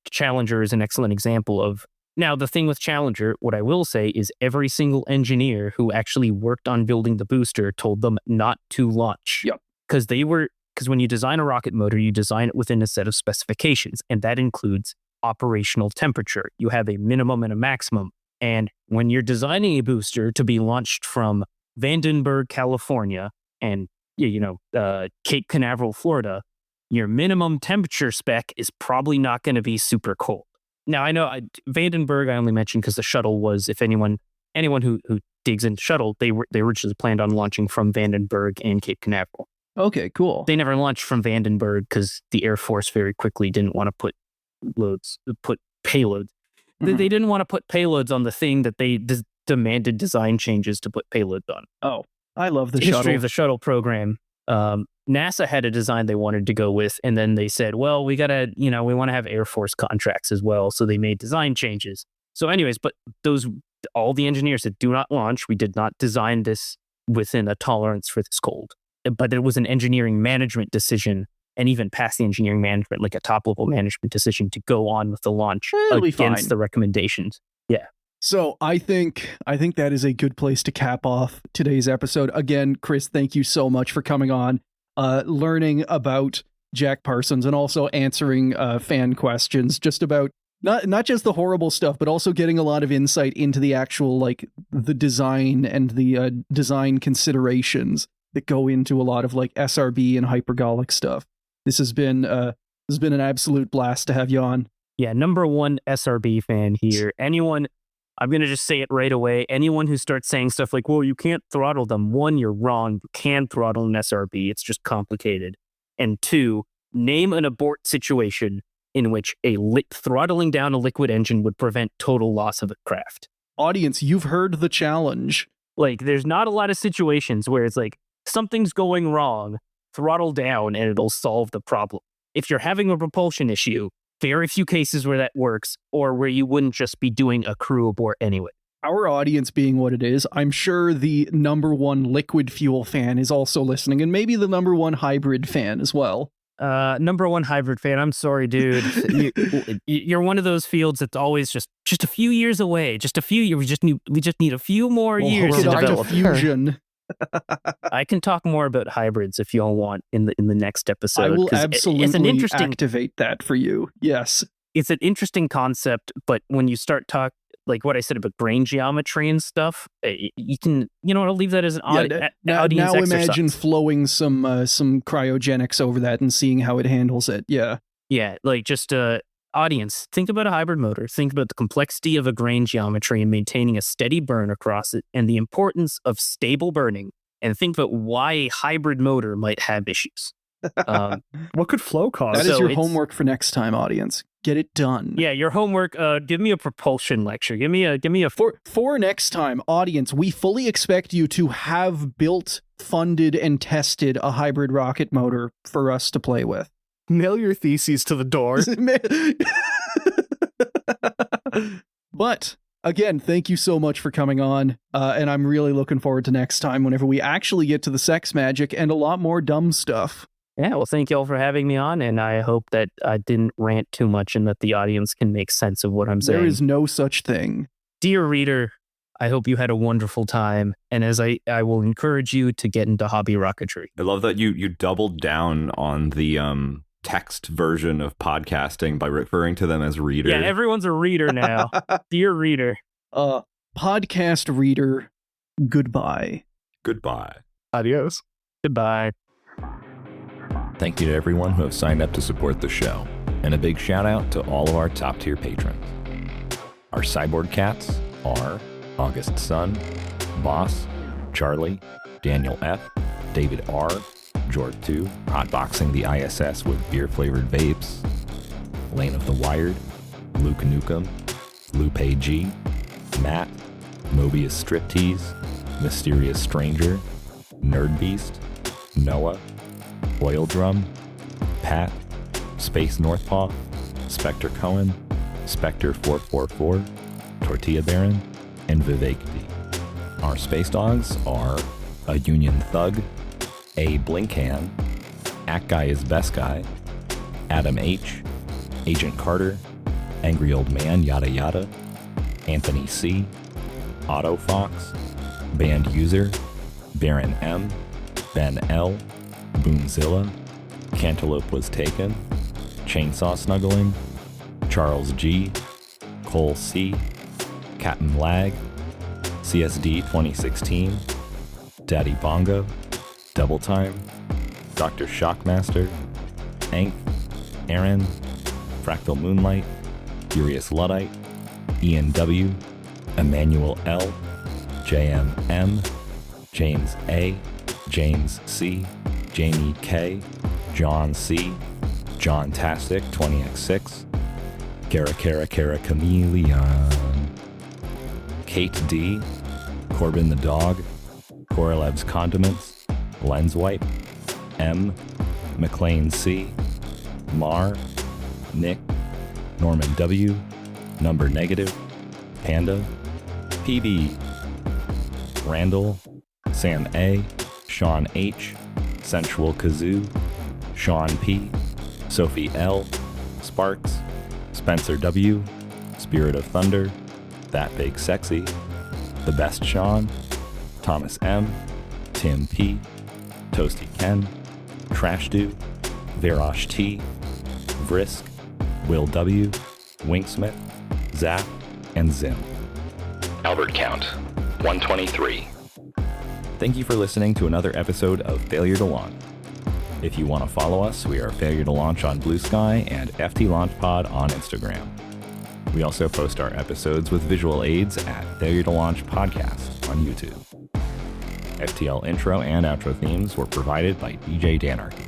Challenger is an excellent example of. Now, the thing with Challenger, what I will say is every single engineer who actually worked on building the booster told them not to launch. Yep. Because when you design a rocket motor, you design it within a set of specifications, and that includes operational temperature. You have a minimum and a maximum. And when you're designing a booster to be launched from Vandenberg, California, and Cape Canaveral, Florida, your minimum temperature spec is probably not going to be super cold. Now, I know Vandenberg I only mentioned because the shuttle was, if anyone who digs into shuttle, they originally planned on launching from Vandenberg and Cape Canaveral. Okay, cool. They never launched from Vandenberg because the Air Force very quickly didn't want to put payloads. Mm-hmm. They didn't want to put payloads on the thing that they demanded design changes to put payloads on. Oh, I love the history shuttle. of the shuttle program. NASA had a design they wanted to go with, and then they said, well, we want to have Air Force contracts as well. So they made design changes. So anyways, but all the engineers said, do not launch. We did not design this within a tolerance for this cold. But it was an engineering management decision, and even past the engineering management, like a top-level management decision to go on with the launch against the recommendations. Yeah. So I think that is a good place to cap off today's episode. Again, Chris, thank you so much for coming on, learning about Jack Parsons, and also answering fan questions just about not just the horrible stuff, but also getting a lot of insight into the actual, like, the design and the design considerations that go into a lot of like SRB and hypergolic stuff. This has been an absolute blast to have you on. Yeah, number one SRB fan here. I'm going to just say it right away. Anyone who starts saying stuff like, well, you can't throttle them. One, you're wrong. You can throttle an SRB. It's just complicated. And two, name an abort situation in which throttling down a liquid engine would prevent total loss of a craft. Audience, you've heard the challenge. Like, there's not a lot of situations where it's like, something's going wrong, throttle down, and it'll solve the problem. If you're having a propulsion issue, very few cases where that works, or where you wouldn't just be doing a crew abort anyway. Our audience being what it is, I'm sure the number one liquid fuel fan is also listening, and maybe the number one hybrid fan as well. Number one hybrid fan, I'm sorry, dude. You're one of those fields that's always just a few years away. Just a few years. We just need a few more years to develop. Fusion. I can talk more about hybrids if y'all want in the next episode. I will absolutely it's activate that for you. Yes. It's an interesting concept, but when you start like what I said about grain geometry and stuff, you can, I'll leave that as an audience now exercise. Imagine flowing some cryogenics over that and seeing how it handles it. Yeah. Yeah, like just audience, think about a hybrid motor. Think about the complexity of a grain geometry and maintaining a steady burn across it, and the importance of stable burning. And think about why a hybrid motor might have issues. What could flow cause? That is your homework for next time, audience. Get it done. Yeah, your homework. Give me a propulsion lecture. Give me a for next time, audience. We fully expect you to have built, funded, and tested a hybrid rocket motor for us to play with. Nail your theses to the door. But again, thank you so much for coming on. And I'm really looking forward to next time whenever we actually get to the sex magic and a lot more dumb stuff. Yeah, well, thank you all for having me on, and I hope that I didn't rant too much and that the audience can make sense of what I'm saying. There is no such thing. Dear reader, I hope you had a wonderful time, and as I will encourage you to get into hobby rocketry. I love that you doubled down on the text version of podcasting by referring to them as reader. Yeah, everyone's a reader now. Dear reader. Podcast reader, goodbye. Goodbye. Adios. Goodbye. Thank you to everyone who have signed up to support the show, and a big shout out to all of our top tier patrons. Our cyborg cats are August Sun, Boss, Charlie, Daniel F., David R., Jord 2, hotboxing the ISS with beer-flavored vapes, Lane of the Wired, Luke Nukem, Lupe G, Matt, Mobius Striptease, Mysterious Stranger, Nerd Beast, Noah, Oil Drum, Pat, Space Northpaw, Spectre Cohen, Spectre 444, Tortilla Baron, and Vivek D. Our space dogs are a Union Thug, A Blinkhan, Act Guy is Best Guy, Adam H, Agent Carter, Angry Old Man Yada Yada, Anthony C, Otto Fox, Band User, Baron M, Ben L, Boomzilla, Cantaloupe Was Taken, Chainsaw Snuggling, Charles G, Cole C, Captain Lag, CSD 2016, Daddy Bongo, Double Time, Dr. Shockmaster, Ank, Aaron, Fractal Moonlight, Furious Luddite, Ian W, Emmanuel L, JMM, James A, James C, Jamie K, John C, John Tastic 20x6, Kara Chameleon, Kate D, Corbin the Dog, Korolev's Condiments, Lens Wipe, M, McLean C, Mar, Nick, Norman W, Number Negative, Panda, PB, Randall, Sam A, Sean H, Sensual Kazoo, Sean P, Sophie L, Sparks, Spencer W, Spirit of Thunder, That Big Sexy, The Best Sean, Thomas M, Tim P, Toasty Ken, Trash Do, Verosh T, Vrisk, Will W, Winksmith, Zap, and Zim. Albert Count, 123. Thank you for listening to another episode of Failure to Launch. If you want to follow us, we are Failure to Launch on Blue Sky and FT Launch Pod on Instagram. We also post our episodes with visual aids at Failure to Launch Podcast on YouTube. FTL intro and outro themes were provided by DJ Danarchy.